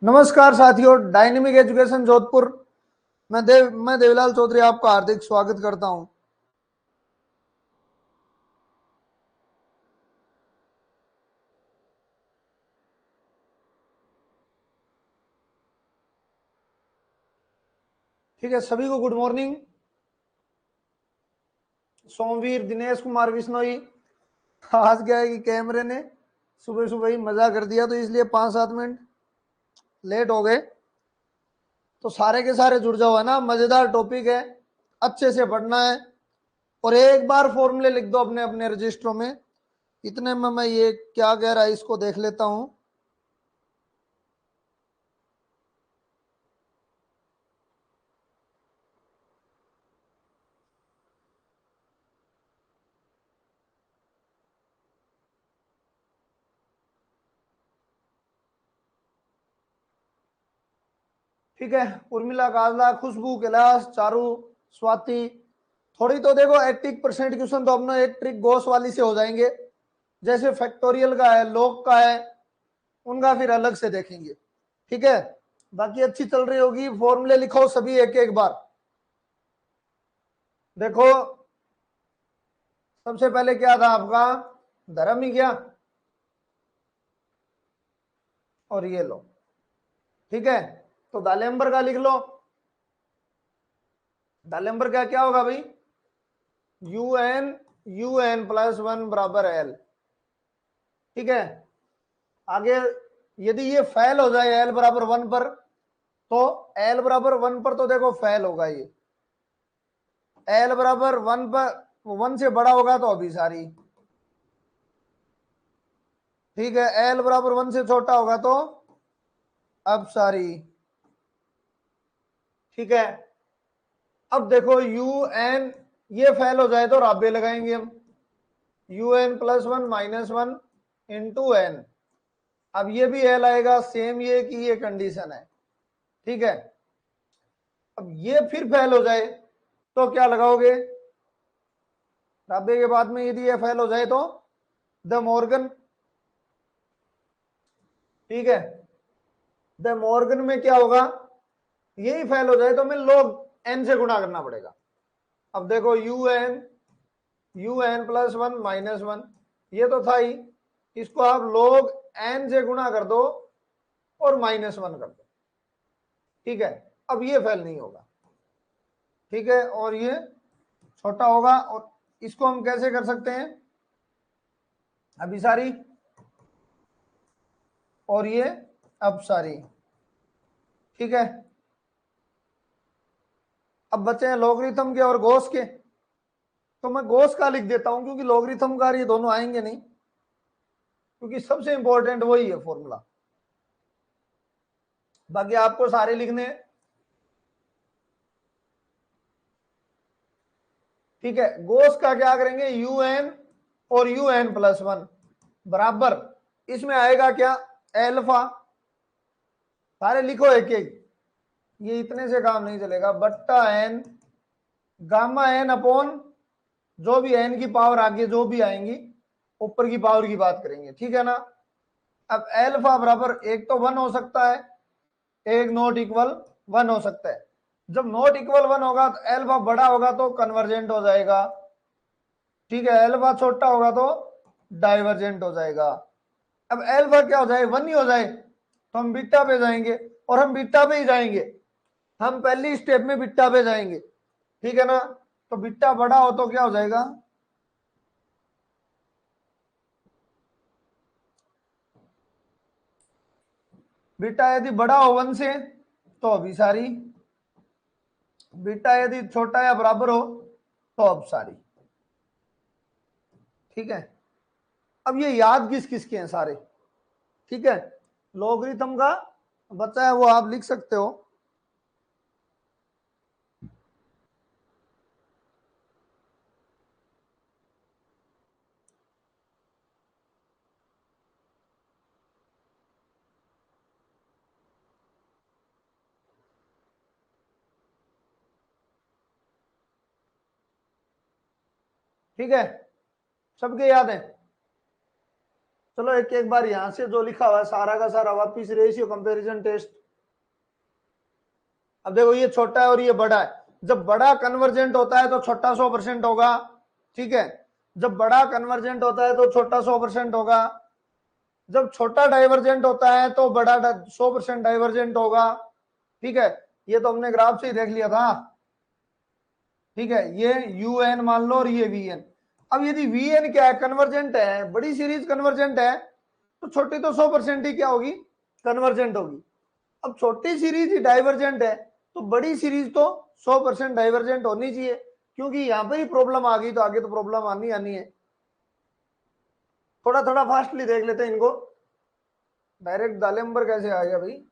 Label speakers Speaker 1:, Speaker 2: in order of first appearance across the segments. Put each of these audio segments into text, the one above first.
Speaker 1: नमस्कार साथियों, dynamic education Jodhpur. मैं देवलाल चौधरी आपका हार्दिक स्वागत करता हूं। ठीक है, सभी को गुड मॉर्निंग। सोमवीर दिनेश कुमार बिश्नोई। आज क्या है कि कैमरे ने सुबह सुबह ही मजा कर दिया, तो इसलिए 5-7 मिनट लेट हो गए। तो सारे के सारे जुड़ जाओ, है ना। मजेदार टॉपिक है, अच्छे से पढ़ना है। और एक बार फॉर्मूले लिख दो अपने अपने रजिस्टरों में। इतने में मैं ये क्या कह रहा है इसको देख लेता हूं। ठीक है, उर्मिला, काजला, खुशबू, कैलाश, चारू, स्वाति। थोड़ी तो देखो 80% क्वेश्चन तो अपना एक ट्रिक गोस वाली से हो जाएंगे। जैसे फैक्टोरियल का है, लॉग का है, उनका फिर अलग से देखेंगे। ठीक है, बाकी अच्छी चल रही होगी। फॉर्मूले लिखो सभी एक एक बार। देखो, सबसे पहले क्या था आपका? धर्म ही क्या, और ये लो। ठीक है, तो दालेम्बर का लिख लो। दालेम्बर का क्या होगा भाई? UN बराबर एल। ठीक है, आगे यदि ये फेल हो जाए L बराबर 1 पर, तो L बराबर 1 पर तो देखो फेल होगा ये। L बराबर 1 पर 1 से बड़ा होगा तो अभी सारी। ठीक है, L बराबर 1 से छोटा होगा तो अब सारी। ठीक है, अब देखो UN, ये फेल हो जाए तो राबे लगाएंगे हम। UN+1 - 1 into N. अब ये भी एल आएगा, सेम ये कि ये कंडीशन है। ठीक है, अब ये फिर फेल हो जाए तो क्या लगाओगे? राबे के बाद में यदि ये फेल हो जाए तो द मॉर्गन। ठीक है, द मॉर्गन में क्या होगा? यही फेल हो जाए तो हमें log n से गुणा करना पड़ेगा। अब देखो UN+1 - 1, ये तो था ही। इसको आप log n से गुणा कर दो और -1 कर दो। ठीक है, अब ये फेल नहीं होगा। ठीक है, और ये छोटा होगा। और इसको हम कैसे कर सकते हैं? अभी सारी और ये अब सारी। ठीक है, अब बचे हैं लॉगरिथम के और गोस के। तो मैं गोस का लिख देता हूं, क्योंकि लॉगरिथम का ये दोनों आएंगे नहीं, क्योंकि सबसे इंपॉर्टेंट वही है फॉर्मूला। बाकी आपको सारे लिखने हैं। ठीक है, गोस का क्या करेंगे? UN और UN+1 बराबर, इसमें आएगा क्या? एल्फा। सारे लिखो एक एक, ये इतने से काम नहीं चलेगा। बट्टा एन गामा एन अपॉन जो भी एन की पावर आगे जो भी आएंगी, ऊपर की पावर की बात करेंगे। ठीक है ना। अब एल्फा बराबर एक तो 1 हो सकता है, एक नॉट इक्वल 1 हो सकता है। जब नॉट इक्वल 1 होगा तो एल्फा बड़ा होगा तो कन्वर्जेंट हो जाएगा। ठीक है, एल्फा छोटा होगा तो डाइवर्जेंट हो जाएगा। अब एल्फा क्या हो जाए? 1 ही हो जाए तो हम बीटा पे जाएंगे, और हम बीटा पे ही जाएंगे। हम पहली स्टेप में बीटा पे जाएंगे। ठीक है ना। तो बीटा बड़ा हो तो क्या हो जाएगा? बीटा यदि बड़ा हो 1 से तो अभी सारी। बीटा यदि छोटा या बराबर हो तो अब सारी। ठीक है, अब ये याद किस किस के हैं सारे? ठीक है, लॉगरिथम का बचा है वो आप लिख सकते हो। ठीक है, सबके याद है? चलो एक एक बार यहां से जो लिखा हुआ है सारा का सारा वापिस रेशियो कंपैरिजन टेस्ट। अब देखो ये छोटा है और ये बड़ा है, जब बड़ा कन्वर्जेंट होता है तो छोटा 100% होगा, ठीक है। जब बड़ा कन्वर्जेंट होता है तो छोटा 100% होगा, जब छोटा डाइवर्जेंट होता है तो बड़ा 100% डाइवर्जेंट होगा, ठीक है। ये तो हमने ग्राफ से ही देख लिया था, ठीक है। ये यू एन मान लो और ये वी एन। अब यदि वी एन क्या है, कन्वर्जेंट है, बड़ी सीरीज कन्वर्जेंट है, तो छोटी तो 100% ही क्या होगी, कन्वर्जेंट होगी। अब छोटी सीरीज ही डाइवर्जेंट है तो बड़ी सीरीज तो 100% डाइवर्जेंट होनी चाहिए, क्योंकि यहां पर ही प्रॉब्लम आ गई तो आगे तो प्रॉब्लम आनी आनी है। थोड़ा थोड़ा फास्टली देख लेते हैं इनको। डायरेक्ट दालेम्बर कैसे आ गया भाई,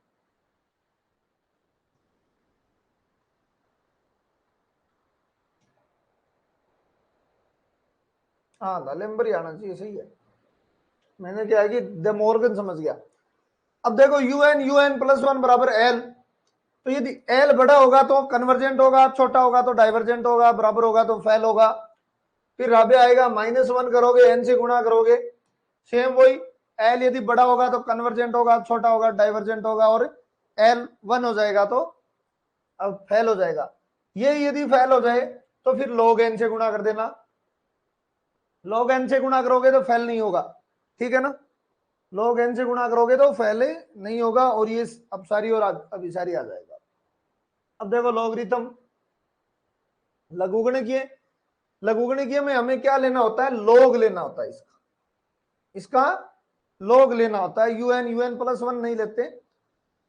Speaker 1: हाँ दालेम्बर ही आना चाहिए, सही है। मैंने क्या है कि द मॉर्गन समझ गया। अब देखो यू एन प्लस वन बराबर एल, तो यदि एल बड़ा होगा तो कन्वर्जेंट होगा, छोटा होगा तो डाइवर्जेंट होगा, बराबर होगा तो फेल होगा। फिर राबे आएगा -1 करोगे एन से गुणा करोगे, सेम वही। एल यदि बड़ा होगा तो कन्वर्जेंट होगा, छोटा होगा डाइवर्जेंट होगा, और एल 1 हो जाएगा तो अब फेल हो जाएगा। ये यदि फेल हो जाए तो फिर log n से गुणा कर देना, log n से गुणा करोगे तो फेल नहीं होगा, ठीक है ना। log n से गुणा करोगे तो फेल नहीं होगा, और ये अब सारी और अभी सारी आ जाएगा। अब देखो लॉगरिथम लघुगणकीय, लघुगणकीय में हमें क्या लेना होता है, log लेना होता है, इसका log लेना होता है। un प्लस वन नहीं लेते,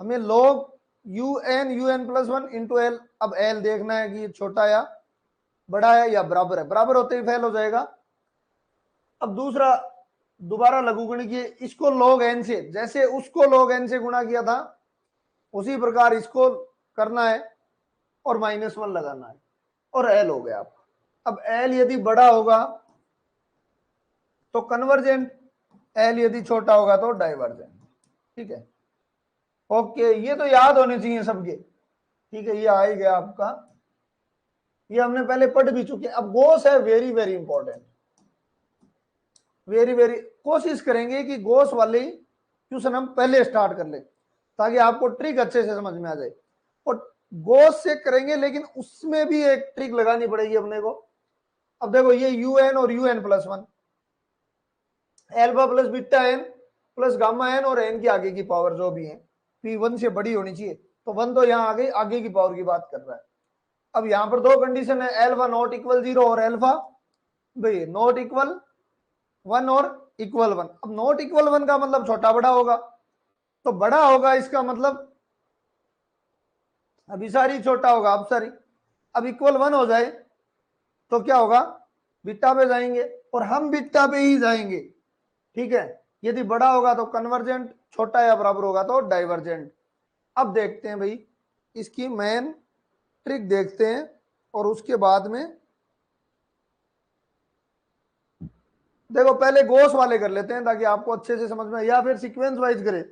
Speaker 1: हमें log un plus one into L. अब एल देखना है कि छोटा या बड़ा है या बराबर है, बराबर होते ही फेल हो जाएगा। अब दूसरा दोबारा लघुगणकीय, इसको log n से, जैसे उसको log n से गुणा किया था उसी प्रकार इसको करना है और -1 लगाना है, और एल हो गया आपका। अब एल यदि बड़ा होगा तो कन्वर्जेंट, एल यदि छोटा होगा तो डाइवर्जेंट, ठीक है। ओके, ये तो याद होने चाहिए सबके, ठीक है। ये आ ही गया आपका, ये हमने पहले पढ़ भी चुके। अब गोस है very very important, very very. कोशिश करेंगे कि गोस वाले ट्यूशन हम पहले स्टार्ट कर ले ताकि आपको ट्रिक अच्छे से समझ में आ जाए। और गोस से करेंगे लेकिन उसमें भी एक ट्रिक लगानी पड़ेगी अपने को। अब देखो ये यू एन और u n plus one, alpha plus beta n plus gamma n, और एन की आगे की पावर जो भी है पी वन से बड़ी होनी चाहिए, तो वन तो यहाँ आगे आगे की पावर की बात कर रहा है। अब यहाँ पर दो कंडीशन है, एल्फा नॉट इक्वल 0 और एल्फा भाई नॉट इक्वल 1 और इक्वल 1। अब नॉट इक्वल 1 का मतलब छोटा बड़ा होगा, तो बड़ा होगा इसका मतलब अब सारी छोटा होगा, अब सारी अब इक्वल 1 हो जाए तो क्या होगा, बीटा पे जाएंगे, और हम बीटा पे ही जाएंगे, ठीक है। यदि बड़ा होगा तो कन्वर्जेंट, छोटा या बराबर होगा तो डाइवर्जेंट। अब देखते हैं भाई इसकी मेन ट्रिक देखते हैं, और उसके बाद में देखो पहले गोस वाले कर लेते हैं ताकि आपको अच्छे से समझ में, या फिर सीक्वेंस वाइज करें।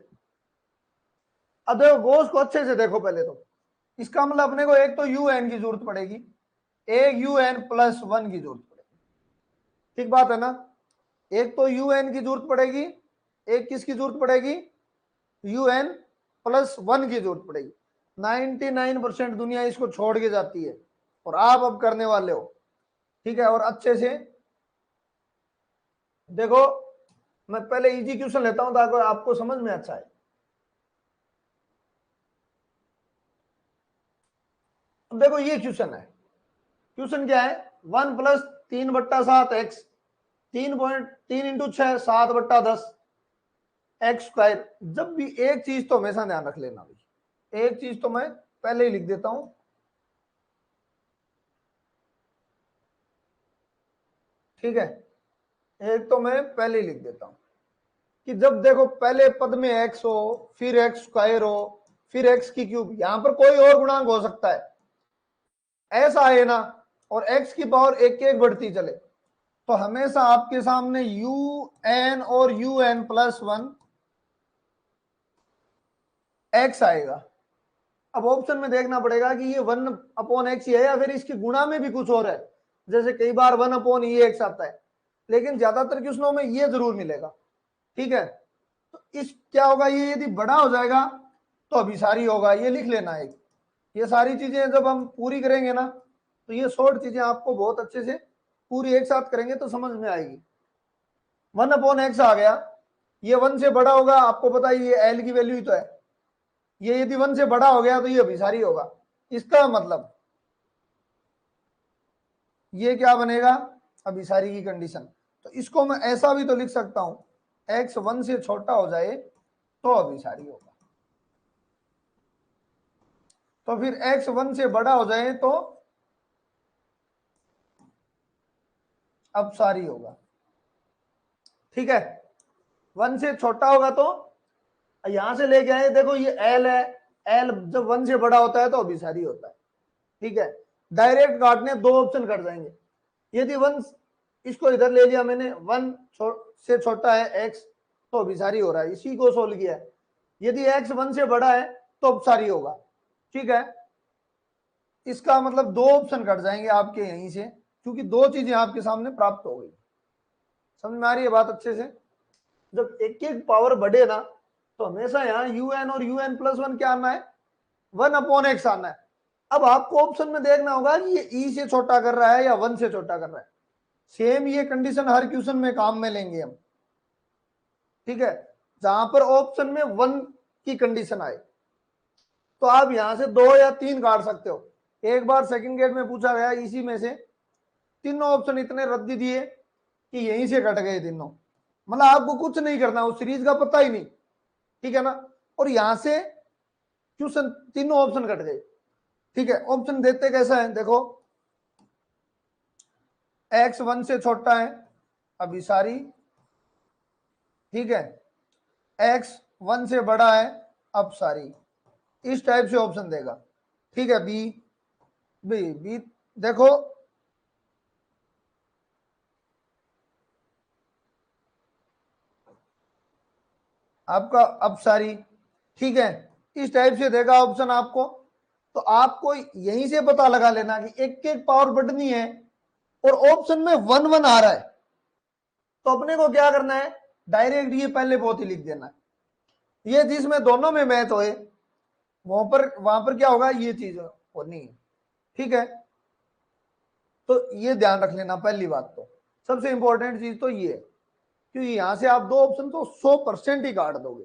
Speaker 1: अब देखो गोस को अच्छे से देखो पहले तो, इसका मतलब अपने को एक तो यू एन की जरूरत पड़ेगी, एक यू एन प्लस वन की जरूरत पड़ेगी, ठीक बात है ना। एक तो यू एन की जरूरत पड़ेगी, एक किसकी जरूरत पड़ेगी, यू एन प्लस वन की जरूरत पड़ेगी। 99% दुनिया इसको छोड़ के जाती है, और आप अब करने वाले हो, ठीक है। और अच्छे से देखो, मैं पहले इजी क्वेश्चन लेता हूं ताकि आपको समझ में अच्छा है। अब देखो ये क्वेश्चन है, क्वेश्चन क्या है, 1+3/7 एक्स, 3.3 × 6 7/10 एक्स स्क्वायर। जब भी एक चीज तो हमेशा ध्यान रख लेना भाई, एक चीज तो मैं पहले ही लिख देता हूं, ठीक है। एक तो मैं पहले ही लिख देता हूं कि जब देखो पहले पद में एक्स हो, फिर एक्स स्क्वायर हो, फिर एक्स की क्यूब, यहां पर कोई और गुणांक हो सकता है, ऐसा है ना, और एक्स की पावर एक एक बढ़ती चले, तो हमेशा आपके सामने यू एन और u n plus one x आएगा। अब ऑप्शन में देखना पड़ेगा कि ये 1/x ही है या फिर इसकी गुणा में भी कुछ और है, जैसे कई बार 1/e एक्स आता है, लेकिन ज्यादातर क्वेश्चनों में ये जरूर मिलेगा, ठीक है, तो इस क्या होगा, ये यदि बड़ा हो जाएगा तो अभिसारी होगा, ये लिख लेना है। ये सारी चीजें जब हम पूरी करेंगे ना, तो ये शॉर्ट चीजें आपको बहुत अच्छे से पूरी एक साथ करेंगे तो समझ में आएगी। 1/x आ गया, ये 1 से बड़ा होगा, आपको पता है ये एल की वैल्यू ही तो है, ये यदि 1 से बड़ा हो गया तो ये अभिसारी होगा। इसका मतलब ये क्या बनेगा, अभिसारी की कंडीशन। तो इसको मैं ऐसा भी तो लिख सकता हूं, x 1 से छोटा हो जाए तो अभिसारी होगा, तो फिर x 1 से बड़ा हो जाए तो अपसारी होगा। ठीक है, 1 से छोटा होगा तो यहां से लेके आए, देखो ये एल है, एल जब 1 से बड़ा होता है तो अभिसारी होता है। ठीक है, डायरेक्ट काटने दो ऑप्शन कट जाएंगे। यदि 1, इसको इधर ले लिया मैंने, 1 से छोटा है x तो अभिसारी हो रहा है, इसी को सोल्व किया है। यदि x 1 से बड़ा है तो अपसारी होगा। ठीक है, इसका मतलब दो ऑप्शन कट जाएंगे आपके यहीं से, क्योंकि दो चीजें आपके सामने प्राप्त हो गई। समझ में आ रही है बात अच्छे से? जब एक एक पावर बढ़े ना, तो हमेशा यहाँ un और un+1 क्या आना है, 1/x आना है। अब आपको ऑप्शन में देखना होगा कि ये e से छोटा कर रहा है या 1 से छोटा कर रहा है। सेम ये कंडीशन हर क्वेश्चन में काम में लेंगे हम। ठीक है, जहां पर ऑप्शन में 1 की कंडीशन आए तो आप यहां से 2 या 3 काट सकते हो। एक बार सेकंड गेट में पूछा गया, इसी में से तीनों ऑप्शन इतने रद्दी दिए कि यहीं से कट गए तीनों, मतलब आपको कुछ नहीं करना, उस सीरीज का पता ही नहीं। ठीक है ना, और यहां से क्वेश्चन तीनों ऑप्शन कट गए। ठीक है, ऑप्शन देते कैसा है, देखो x 1 से छोटा है अभिसारी, ठीक है, x 1 से बड़ा है अपसारी, इस टाइप से ऑप्शन देगा। ठीक है, बी बी बी देखो आपका अपसारी। ठीक है, इस टाइप से देगा ऑप्शन आपको, तो आपको यहीं से पता लगा लेना कि एक एक पावर बढ़नी है और ऑप्शन में 1 1 आ रहा है, तो अपने को क्या करना है, डायरेक्ट ये पहले बहुत ही लिख देना है। ये जिसमें दोनों में मैच होए वहां पर क्या होगा, ये चीज होनी है। ठीक है, तो ये ध्यान रख लेना पहली बात, तो सबसे इंपॉर्टेंट चीज तो ये है, क्योंकि यहां से आप दो ऑप्शन तो 100% ही काट दोगे।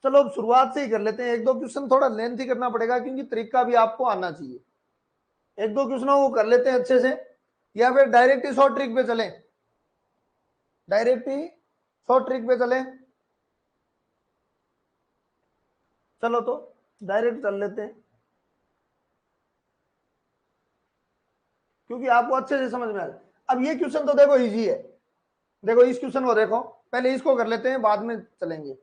Speaker 1: चलो अब शुरुआत से ही कर लेते हैं, एक दो क्वेश्चन थोड़ा लेंथी करना पड़ेगा क्योंकि तरीका भी आपको आना चाहिए। एक दो क्वेश्चनों को कर लेते हैं अच्छे से, या फिर डायरेक्ट ही शॉर्ट ट्रिक पे चले, डायरेक्ट ही शॉर्ट ट्रिक पे चले, चलो तो डायरेक्ट चल लेते हैं क्योंकि आपको अच्छे से समझ में आ जाए। अब ये क्वेश्चन तो देखो इजी है, देखो इस क्वेश्चन को देखो, पहले इसको कर लेते हैं बाद में चलेंगे।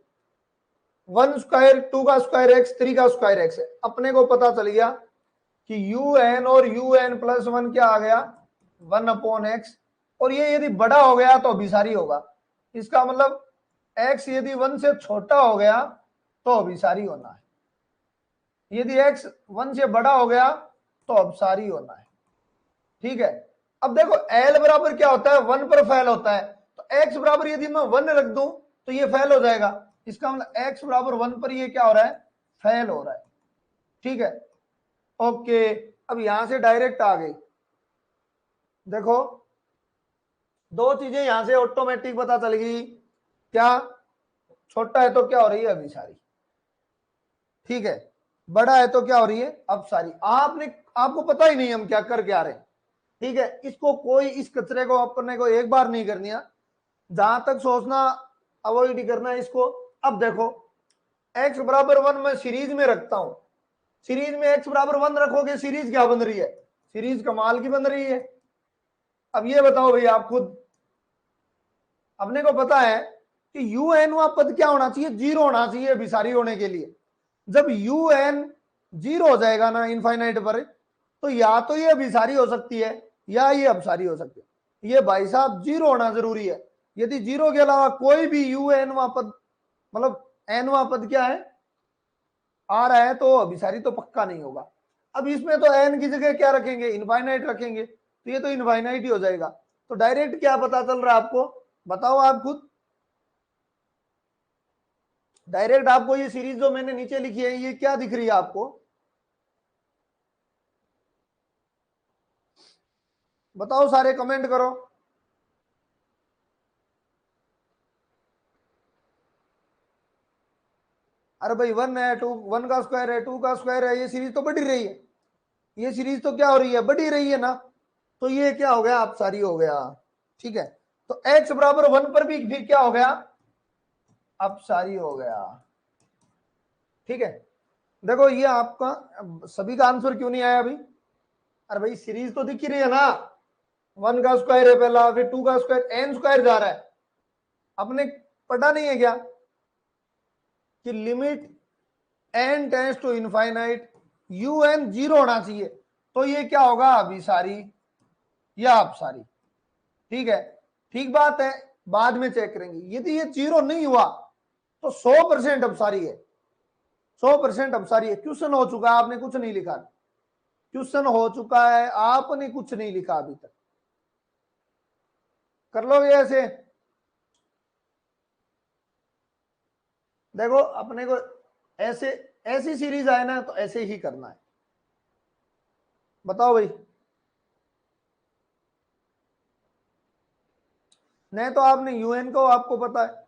Speaker 1: 1 स्क्वायर 2 का स्क्वायर एक्स 3 का स्क्वायर एक्स है, अपने को पता चल गया कि un और un+1 क्या आ गया, 1/x, और ये यदि बड़ा हो गया तो अभिसारी होगा। इसका मतलब x यदि 1 से छोटा हो गया तो अभिसारी होना है, यदि x 1 से बड़ा हो गया तो अपसारी होना है। ठीक है, अब देखो l बराबर क्या होता है, 1 पर फेल होता है, तो x बराबर यदि मैं 1 रख दूं तो ये फेल हो जाएगा, इसका मतलब x बराबर 1 पर ये क्या हो रहा है, फेल हो रहा है। ठीक है, ओके, अब यहां से डायरेक्ट आ गई, देखो दो चीजें यहां से ऑटोमेटिक पता चल गई, क्या, छोटा है तो क्या हो रही है, अभिसारी। ठीक है, बड़ा है तो क्या हो रही है, अपसारी। आपको पता ही नहीं हम क्या कर क्या रहे हैं। ठीक है, इसको कोई इस कचरे को अपने को एक बार नहीं करनी है, जहां तक सोचना अवॉइड ही करना है इसको। अब देखो x बराबर 1 मैं सीरीज में रखता हूं, सीरीज में x बराबर 1 रखोगे, सीरीज क्या बन रही है, सीरीज कमाल की बन रही है। अब ये बताओ भाई आप खुद, अपने को पता है कि un वहां पद क्या होना चाहिए, 0 होना चाहिए अभिसारी होने के लिए। जब un 0 हो जाएगा ना इनफाइनाइट पर, तो या तो ये अभिसारी हो सकती है या ये अपसारी हो सकती है। ये भाई साहब 0 होना जरूरी है, यदि 0 के अलावा कोई भी un वहां पद, मतलब n वहां पद क्या है, आ रहा है, तो अभिसारी तो पक्का नहीं होगा। अब इसमें तो n की जगह क्या रखेंगे, इनफाइनाइट रखेंगे, तो ये तो इनफाइनाइट ही हो जाएगा। तो डायरेक्ट क्या पता चल रहा है आपको, बताओ आप खुद, डायरेक्ट आपको ये सीरीज जो मैंने नीचे लिखी है ये क्या दिख रही है आपको, बताओ, सारे कमेंट करो। अरे भाई 1 है, 2, 1 का स्क्वायर है, 2 का स्क्वायर है, ये सीरीज तो बढ़ ही रही है, ये सीरीज तो क्या हो रही है, बढ़ ही रही है ना। तो ये क्या हो गया, अपसारी हो गया। ठीक है, तो x बराबर 1 पर भी फिर क्या हो गया, अपसारी हो गया। ठीक है, देखो ये आपका सभी का आंसर क्यों नहीं आया अभी, अरे भाई सीरीज तो दिख ही रही है ना, 1 का स्क्वायर है पहला, फिर 2 का स्क्वायर, n स्क्वायर जा रहा है। आपने पढ़ा नहीं है क्या कि limit n tends to infinite un zero होना चाहिए, तो ये क्या होगा, अभिसारी या अपसारी। ठीक है, ठीक बात है, बाद में चेक करेंगे। यदि ये जीरो नहीं हुआ तो 100% अपसारी है, 100% अपसारी है। क्वेश्चन हो चुका है, आपने कुछ नहीं लिखा, क्वेश्चन हो चुका है, आपने कुछ नहीं लिखा अभी तक, कर लोगे ऐसे। देखो अपने को ऐसे, ऐसी सीरीज आए ना तो ऐसे ही करना है, बताओ भाई। नहीं तो आपने यूएन को आपको पता है,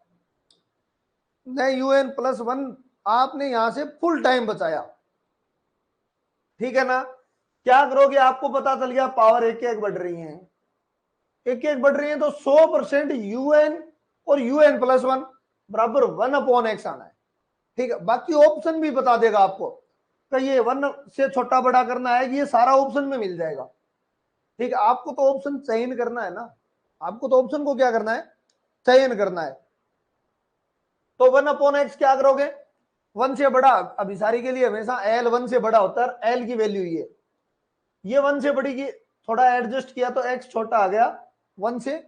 Speaker 1: नहीं यूएन प्लस 1 आपने यहां से फुल टाइम बचाया। ठीक है ना, क्या करोगे, आपको पता चल गया पावर एक एक बढ़ रही है, एक एक बढ़ रही है, तो 100% यूएन और यूएन प्लस 1 बराबर 1/x आना है। ठीक है, बाकी ऑप्शन भी बता देगा आपको कि ये 1 से छोटा बड़ा करना है, ये सारा ऑप्शन में मिल जाएगा। ठीक है, आपको तो ऑप्शन चयन करना है ना, आपको तो ऑप्शन को क्या करना है, चयन करना है। तो 1/x क्या करोगे, 1 से बड़ा, अभिसारी के लिए हमेशा एल 1 से बड़ा होता है, एल की वैल्यू ये 1 से बड़ी की, थोड़ा एडजस्ट किया तो x छोटा आ गया, 1 से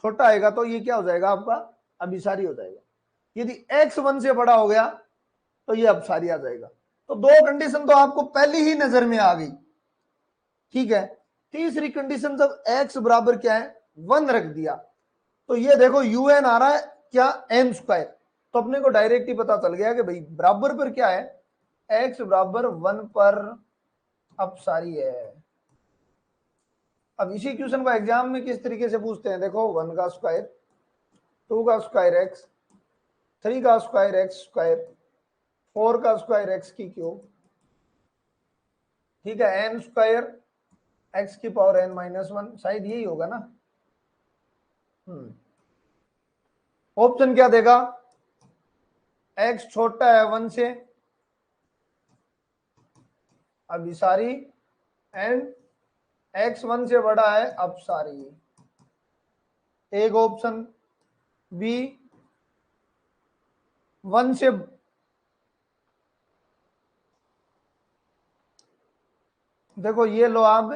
Speaker 1: छोटा आएगा तो ये क्या हो जाएगा आपका, अभिसारी हो जाएगा। यदि x 1 से बड़ा हो गया तो ये अपसारी आ जाएगा। तो दो कंडीशन तो आपको पहली ही नजर में आ गई। ठीक है, तीसरी कंडीशन जब x बराबर क्या है, 1 रख दिया, तो ये देखो un आ रहा है क्या, n स्क्वायर, तो अपने को डायरेक्ट ही पता चल गया कि भाई बराबर पर क्या है, x बराबर 1 पर अपसारी है। अब इसी क्वेश्चन को एग्जाम में किस तरीके से पूछते हैं, देखो 1 का स्क्वायर, 2 का स्क्वायर x, 3 का स्क्वायर x स्क्वायर, 4 का स्क्वायर x की क्यूब, ठीक है, n स्क्वायर x की पावर n माइनस 1, शायद यही होगा ना। ऑप्शन क्या देगा, x छोटा है 1 से, अभिसारी, एंड x 1 से बड़ा है अपसारी। एक ऑप्शन बी 1 से, देखो ये लो आप,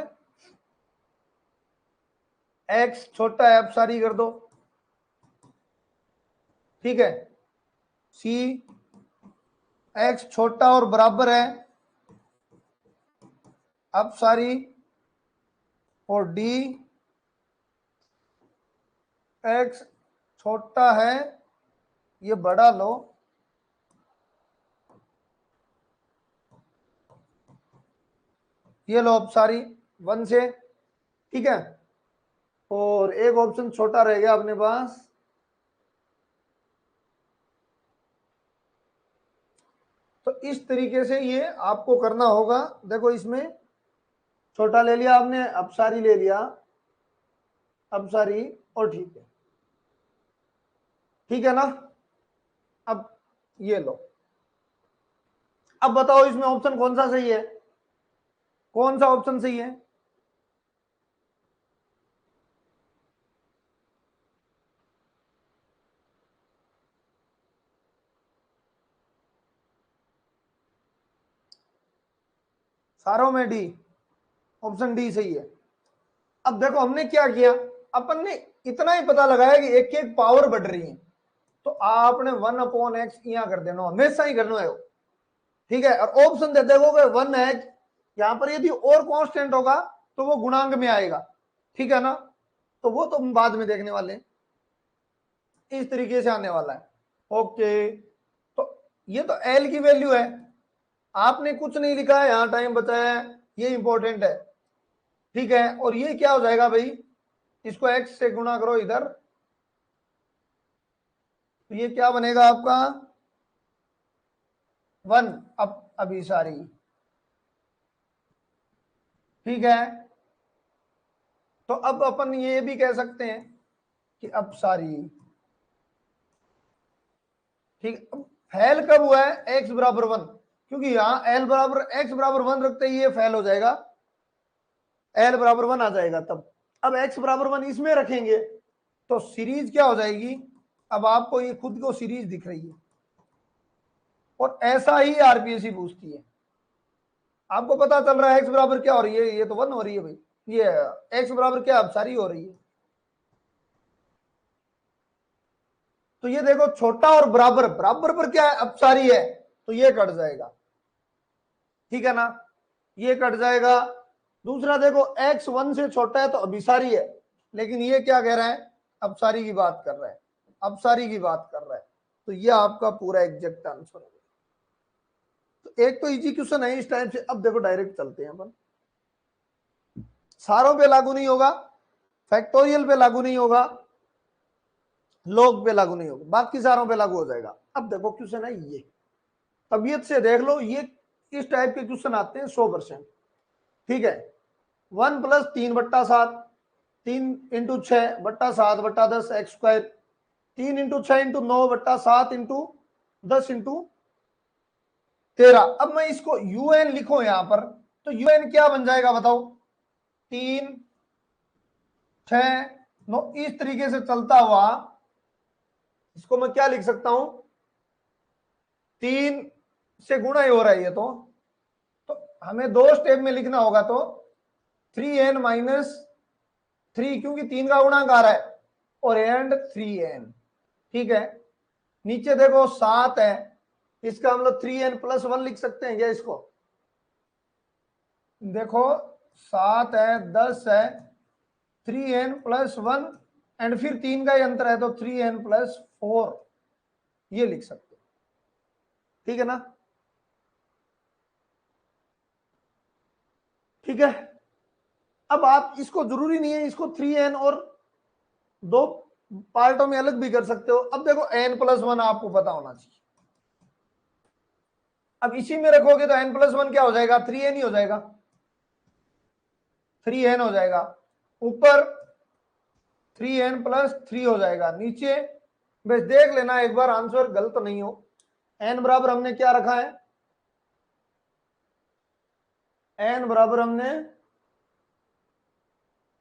Speaker 1: x छोटा है अपसारी कर दो। ठीक है, सी x छोटा और बराबर है अपसारी, और डी x छोटा है, ये बड़ा लो, ये लो अपसारी 1 से। ठीक है, और एक ऑप्शन छोटा रह गया अपने पास, तो इस तरीके से ये आपको करना होगा। देखो इसमें छोटा ले लिया आपने, अपसारी ले लिया, अपसारी, और ठीक है, ठीक है ना। अब ये लो, अब बताओ इसमें ऑप्शन कौन सा सही है, कौन सा ऑप्शन सही है, सारों में डी, ऑप्शन डी सही है। अब देखो हमने क्या किया, अपन ने इतना ही पता लगाया कि एक एक पावर बढ़ रही है, तो आपने 1/x यहां कर देना, हमेशा ही करना है। ठीक है, और ऑप्शन दे देखोगे 1 है, यहां पर यदि और कांस्टेंट होगा तो वो गुणांक में आएगा। ठीक है ना, तो वो तो हम बाद में देखने वाले हैं, इस तरीके से आने वाला है। ओके, तो ये तो एल की वैल्यू है, आपने कुछ नहीं लिखा है, यहां टाइम बचाया है, ये इंपॉर्टेंट है। ठीक है, और ये क्या हो जाएगा भाई, इसको एक्स से गुणा करो इधर, तो ये क्या बनेगा आपका 1 अब अभिसारी। ठीक है, तो अब अपन ये भी कह सकते हैं कि अपसारी। ठीक, अब फेल कब हुआ है, एक्स बराबर 1, क्योंकि यहां एल बराबर एक्स बराबर 1 रखते ही ये फेल हो जाएगा, एल बराबर 1 आ जाएगा तब। अब एक्स बराबर 1 इसमें रखेंगे तो सीरीज क्या हो जाएगी, अब आपको ये खुद को सीरीज दिख रही है, और ऐसा ही आरपीएससी पूछती है। आपको पता चल रहा है एक्स बराबर क्या हो रही है, ये तो 1 हो रही है भाई, ये एक्स बराबर क्या अपसारी हो रही है। तो ये देखो छोटा और बराबर, बराबर पर क्या है अपसारी है, तो ये कट जाएगा। ठीक है ना, ये कट जाएगा। दूसरा देखो एक्स 1 से छोटा है तो अभिसारी है, लेकिन ये क्या कह रहा है, अपसारी की बात कर रहा है, अपसारी की बात कर रहा है, तो ये आपका पूरा एग्जैक्ट आंसर है। तो एक तो इजी क्वेश्चन है इस टाइप से। अब देखो डायरेक्ट चलते हैं अपन, सारों पे लागू नहीं होगा, फैक्टोरियल पे लागू नहीं होगा, लॉग पे लागू नहीं होगा, बाकी सारों पे लागू हो जाएगा। अब देखो क्वेश्चन है ये, तबीयत से देख लो, ये इस टाइप के क्वेश्चन आते हैं 100%। ठीक है, 1 प्लस 3/7, 3 × 6/7/10 एक्स स्क्वायर, 3 × 6 × 9/7 × 10 × 13। अब मैं इसको यूएन लिखूं यहां पर, तो यूएन क्या बन जाएगा बताओ, 3 6 9, इस तरीके से चलता हुआ इसको मैं क्या लिख सकता हूं, 3 से गुणा ही हो रहा है ये तो हमें 2 स्टेप में लिखना होगा, तो 3n-3, क्योंकि 3 का गुणांक आ रहा है, और एंड 3n। ठीक है, नीचे देखो 7 है, इसका हम लोग 3n+1 लिख सकते हैं क्या इसको, देखो 7 है 10 है, 3n+1 एंड फिर 3 का ही अंतर है तो 3n+4, ये लिख सकते हैं। ठीक है ना, ठीक है। अब आप इसको जरूरी नहीं है इसको 3n और 2 पार्टों में अलग भी कर सकते हो। अब देखो n+1 आपको पता होना चाहिए, अब इसी में रखोगे तो n+1 क्या हो जाएगा, 3n ही हो जाएगा, 3n हो जाएगा, ऊपर 3n+3 हो जाएगा, नीचे बस देख लेना एक बार आंसर गलत नहीं हो। n बराबर हमने क्या रखा है, n बराबर हमने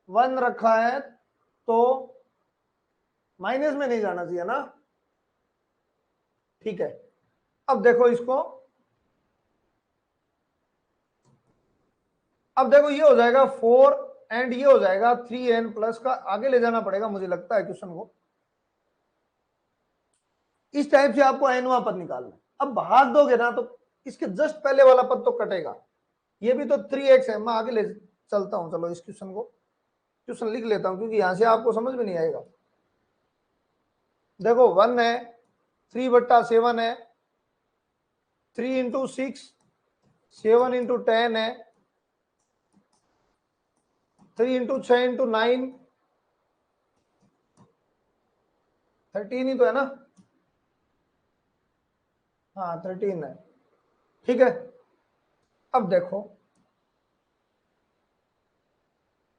Speaker 1: 1 रखा है, तो माइनस में नहीं जाना चाहिए ना। ठीक है, अब देखो इसको, अब देखो ये हो जाएगा 4 एंड ये हो जाएगा 3n+ का, आगे ले जाना पड़ेगा मुझे लगता है क्वेश्चन को, इस टाइप से आपको nवां पद निकालना है। अब भाग दोगे ना तो इसके जस्ट पहले वाला पद तो कटेगा, ये भी तो 3x है। मैं आगे ले चलता हूं, चलो इस क्वेश्चन को, क्वेश्चन लिख लेता हूं क्योंकि यहां से आपको समझ में नहीं आएगा। देखो 1 है, 3/7 है, 3 × 6, 7 × 10 है, 3 × 6 × 9, 13 ही तो है ना, हाँ 13 है। ठीक है, अब देखो,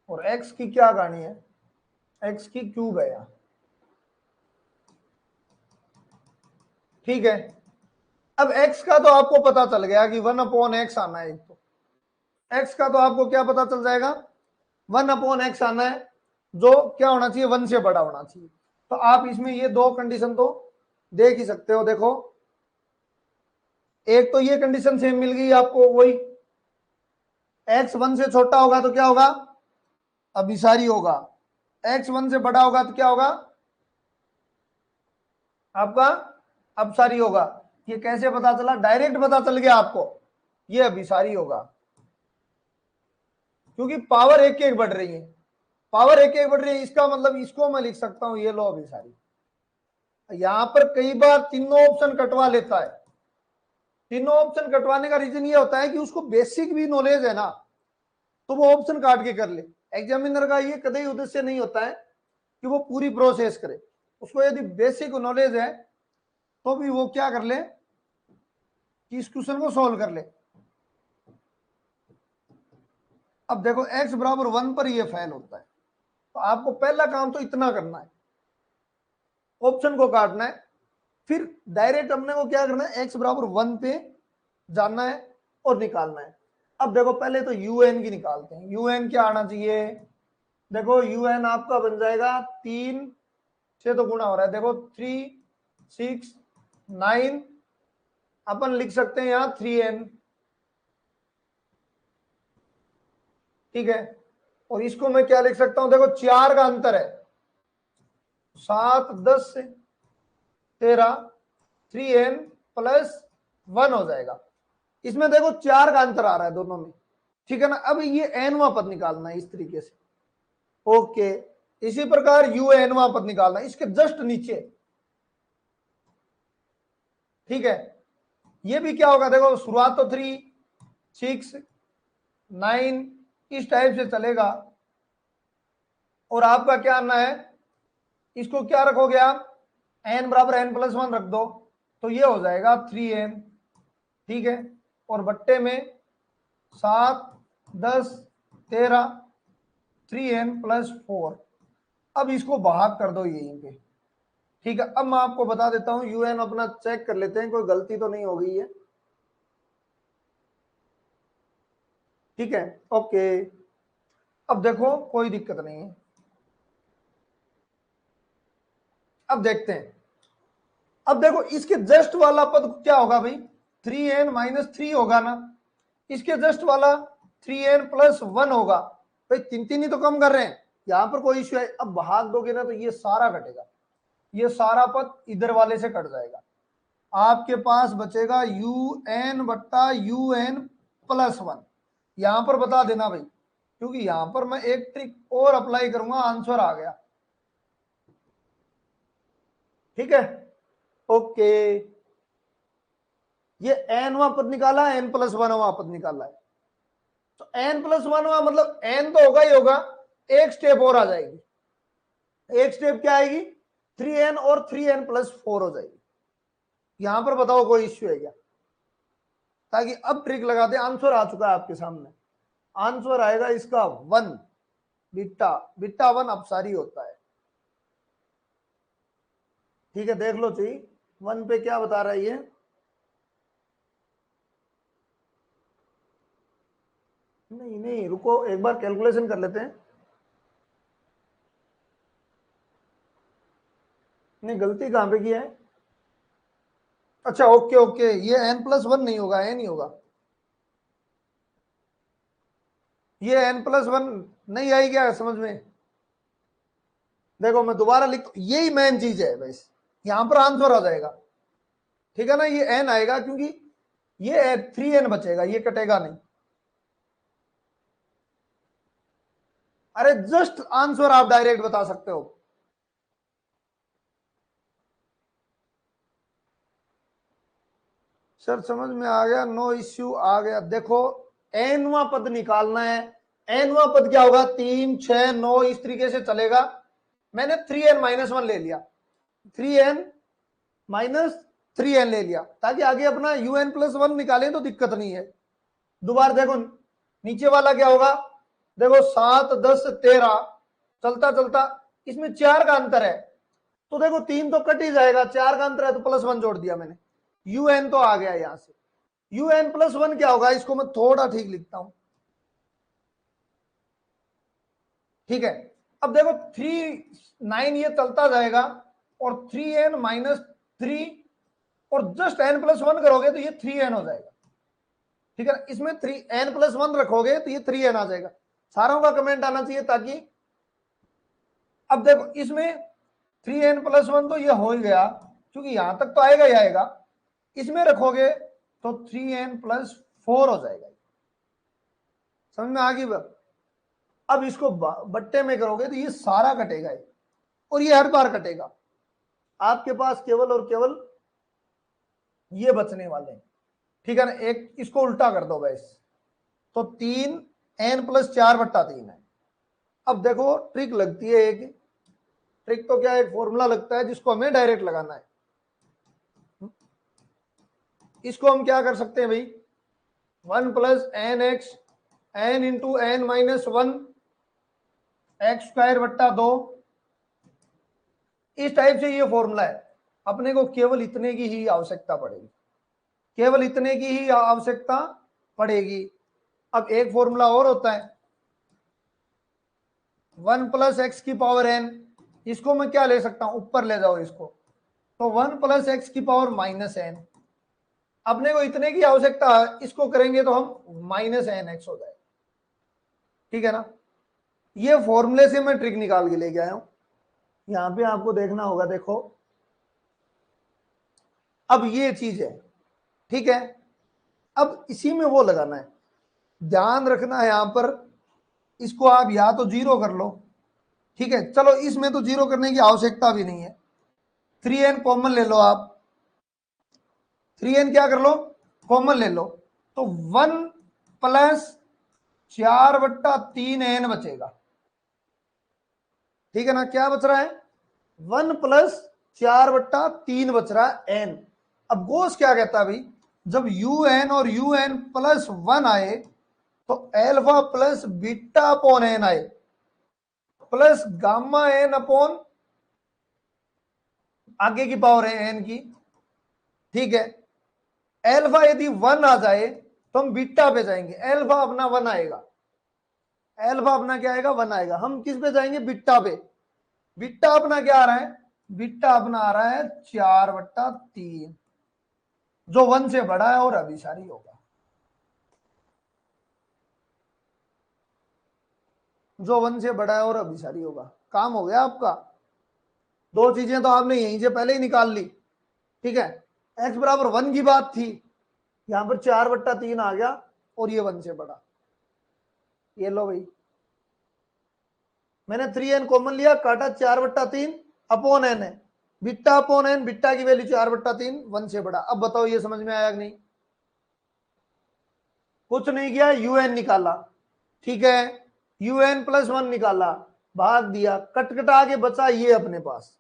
Speaker 1: और x की क्या कहानी है, x की क्यूब है यहाँ। ठीक है, अब x का तो आपको पता चल गया कि 1/x आना है, तो x का तो आपको क्या पता चल जाएगा, 1/x आना है, जो क्या होना चाहिए, 1 से बड़ा होना चाहिए। तो आप इसमें ये 2 कंडीशन तो देख ही सकते हो। देखो एक तो ये कंडीशन सेम मिल गई आपको, वही x 1 से छोटा होगा तो क्या होगा, अभिसारी होगा, x 1 से बड़ा होगा तो क्या होगा, आपका अपसारी होगा। ये कैसे पता चला, डायरेक्ट पता चल गया आपको, ये अभिसारी होगा, क्योंकि पावर एक एक बढ़ रही है, पावर एक एक बढ़ रही है, इसका मतलब इसको मैं लिख सकता हूं, ये लो अभिसारी। यहां पर कई बार तीनों ऑप्शन कटवा लेता है, तीनों ऑप्शन कटवाने का रीजन ये होता है कि उसको बेसिक भी नॉलेज है ना, तो वो ऑप्शन काट के कर ले। एग्जामिनर का ये कभी उद्देश्य नहीं होता है कि वो पूरी प्रोसेस करे, उसको यदि बेसिक नॉलेज है तो भी वो क्या कर ले कि इस क्वेश्चन को सोल्व कर ले। अब देखो x बराबर 1 पर ये फेल होता है, तो आपको पहला काम तो इतना करना है, ऑप्शन को काटना है, फिर डायरेक्ट हमने को क्या करना है, x बराबर 1 पे जानना है और निकालना है। अब देखो पहले तो un की निकालते हैं। un क्या आना चाहिए, देखो un आपका बन जाएगा 3 से तो गुणा हो रहा है, देखो 3 6 9, अपन लिख सकते हैं यहां 3n, ठीक है। और इसको मैं क्या लिख सकता हूं, देखो 4 का अंतर है, 7 10 से 13, 3n प्लस 1 हो जाएगा। इसमें देखो 4 का अंतर आ रहा है दोनों में, ठीक है ना। अब ये एनवा पद निकालना है इस तरीके से, ओके। इसी प्रकार यू एनवा पद निकालना है इसके जस्ट नीचे, ठीक है। ये भी क्या होगा, देखो शुरुआत तो 3 6 9 इस टाइप से चलेगा, और आपका क्या आना है, इसको क्या रखोगे आप, n बराबर n प्लस 1 रख दो, तो ये हो जाएगा 3n, ठीक है। और बट्टे में 7 10 13, 3n प्लस 4। अब इसको भाग कर दो यहीं पे, ठीक है। अब मैं आपको बता देता हूं, un अपना चेक कर लेते हैं, कोई गलती तो नहीं हो गई है, ठीक है, ओके। अब देखो कोई दिक्कत नहीं है। अब देखते हैं, अब देखो इसके जस्ट वाला पद क्या होगा भाई, 3n माइनस 3 होगा ना, इसके जस्ट वाला 3n प्लस 1 होगा। भाई तीन तीन ही तो कम कर रहे हैं, यहां पर कोई इश्यू है। अब भाग दोगे ना तो ये सारा कटेगा, ये सारा पद इधर वाले से कट जाएगा, आपके पास बचेगा यू एन बट्टा यू एन प्लस 1। यहां पर बता देना भाई, क्योंकि यहां पर मैं एक ट्रिक और अप्लाई करूंगा, आंसर आ गया, ठीक है, ओके। ये एनवा पद निकाला, एन प्लस 1वां पद निकाला है, तो एन प्लस 1वां मतलब एन तो होगा ही होगा, एक स्टेप और आ जाएगी, एक स्टेप क्या आएगी, 3n और 3n प्लस 4 हो जाएगी। यहां पर बताओ कोई इश्यू है क्या, ताकि अब ट्रिक लगाते, आंसर आ चुका है आपके सामने, आंसर आएगा इसका 1, बीटा बीटा 1 अपसारी होता है, ठीक है। देख लो चाहिए 1 पे क्या बता रहा है ये, नहीं नहीं रुको एक बार कैलकुलेशन कर लेते हैं, नहीं गलती कहां पे किया है, अच्छा ओके ओके, ये n प्लस 1 नहीं होगा, n ही होगा, ये n प्लस 1 नहीं आई क्या समझ में, देखो मैं दोबारा लिख, यही मेन चीज है बस, यहां पर आंसर आ जाएगा, ठीक है ना। ये n आएगा क्योंकि ये 3n बचेगा, ये कटेगा नहीं। अरे जस्ट आंसर आप डायरेक्ट बता सकते हो, सर समझ में आ गया, नो इश्यू आ गया। देखो एनवा पद निकालना है, एनवा पद क्या होगा, 3 6 9 इस तरीके से चलेगा। मैंने 3n माइनस 1 ले लिया, 3n माइनस 3n ले लिया, ताकि आगे अपना un प्लस 1 निकालें तो दिक्कत नहीं है। दोबारा देखो नीचे वाला क्या होगा, देखो 7 10 13 चलता चलता, इसमें 4 का अंतर है, तो देखो 3 तो कट ही जाएगा, 4 का अंतर है तो प्लस 1 जोड़ दिया मैंने, un तो आ गया यहां से। un प्लस 1 क्या होगा, इसको मैं थोड़ा ठीक लिखता हूं, ठीक है। अब देखो 3 9 ये चलता जाएगा, और 3n माइनस 3, और जस्ट n प्लस 1 करोगे तो ये 3n हो जाएगा, ठीक है। इसमें 3n प्लस 1 रखोगे तो ये 3n आ जाएगा, सारों का कमेंट आना चाहिए ताकि, अब देखो इसमें 3n प्लस 1 तो ये हो ही गया, क्योंकि यहां तक तो आएगा ही आएगा, इसमें रखोगे तो 3n प्लस 4 हो जाएगा, समझ में आ गई बात। अब इसको बट्टे में करोगे तो ये सारा कटेगा, और ये हर बार कटेगा, आपके पास केवल और केवल ये बचने वाले हैं, ठीक है ना, एक इसको उल्टा कर दो बस, तो 3n+4/3 है। अब देखो ट्रिक लगती है एक, ट्रिक तो क्या, एक फॉर्मूला लगता है जिसको हमें डायरेक्ट लगाना है। इसको हम क्या कर सकते हैं भाई, 1+nx n×n-1 x²/2, इस टाइप से ये फॉर्मूला है। अपने को केवल इतने की ही आवश्यकता पड़ेगी, केवल इतने की ही आवश्यकता पड़ेगी। अब एक फॉर्मूला और होता है 1+x⁻n, इसको मैं क्या ले सकता हूं, ऊपर ले जाओ इसको, तो 1+x⁻n। अपने को इतने की आवश्यकता है, इसको करेंगे तो हम -nx हो जाए, ठीक है ना। ये फॉर्मूले से मैं ट्रिक निकाल के लेके आया हूं, यहां पे आपको देखना होगा, देखो अब ये चीज है, ठीक है। अब इसी में वो लगाना है, ध्यान रखना है यहां पर, इसको आप या तो 0 कर लो, ठीक है। चलो इसमें तो 0 करने की आवश्यकता भी नहीं है, 3n कॉमन ले लो आप, 3n क्या कर लो, कॉमन ले लो, तो 1+4/3n बचेगा, ठीक है ना। क्या बच रहा है, 1+4/3 बच रहा है n। अब गोस क्या कहता है भाई, जब un और un+1 आए तो alpha plus beta upon n आए, प्लस गामा एन अपॉन आगे की पावर है एन की, ठीक है। एल्फा यदि 1 आ जाए तो हम बीटा पे जाएंगे, एल्फा अपना 1 आएगा, एल्फा अपना क्या आएगा, 1 आएगा। हम किस पे जाएंगे, बीटा पे। बीटा अपना क्या आ रहा है, बीटा अपना आ रहा है 4/3, जो 1 से बड़ा है और अभिसारी होगा, जो 1 से बड़ा है और अभिसारी होगा। काम हो गया आपका, दो चीजें तो आपने यहीं से पहले ही निकाल ली, ठीक है। x=1 की बात थी, यहां पर 4/3 आ गया और ये 1 से बड़ा, ये लो भाई, मैंने 3n कॉमन लिया, काटा 4/3 अपॉन n है, बिट्टा अपॉन n, बिट्टा की वैल्यू 4/3, 1 से बड़ा। अब बताओ ये समझ में आया कि नहीं, कुछ नहीं किया, un निकाला, ठीक है, un+1 निकाला, भाग दिया, कटकटा के बचा ये अपने पास,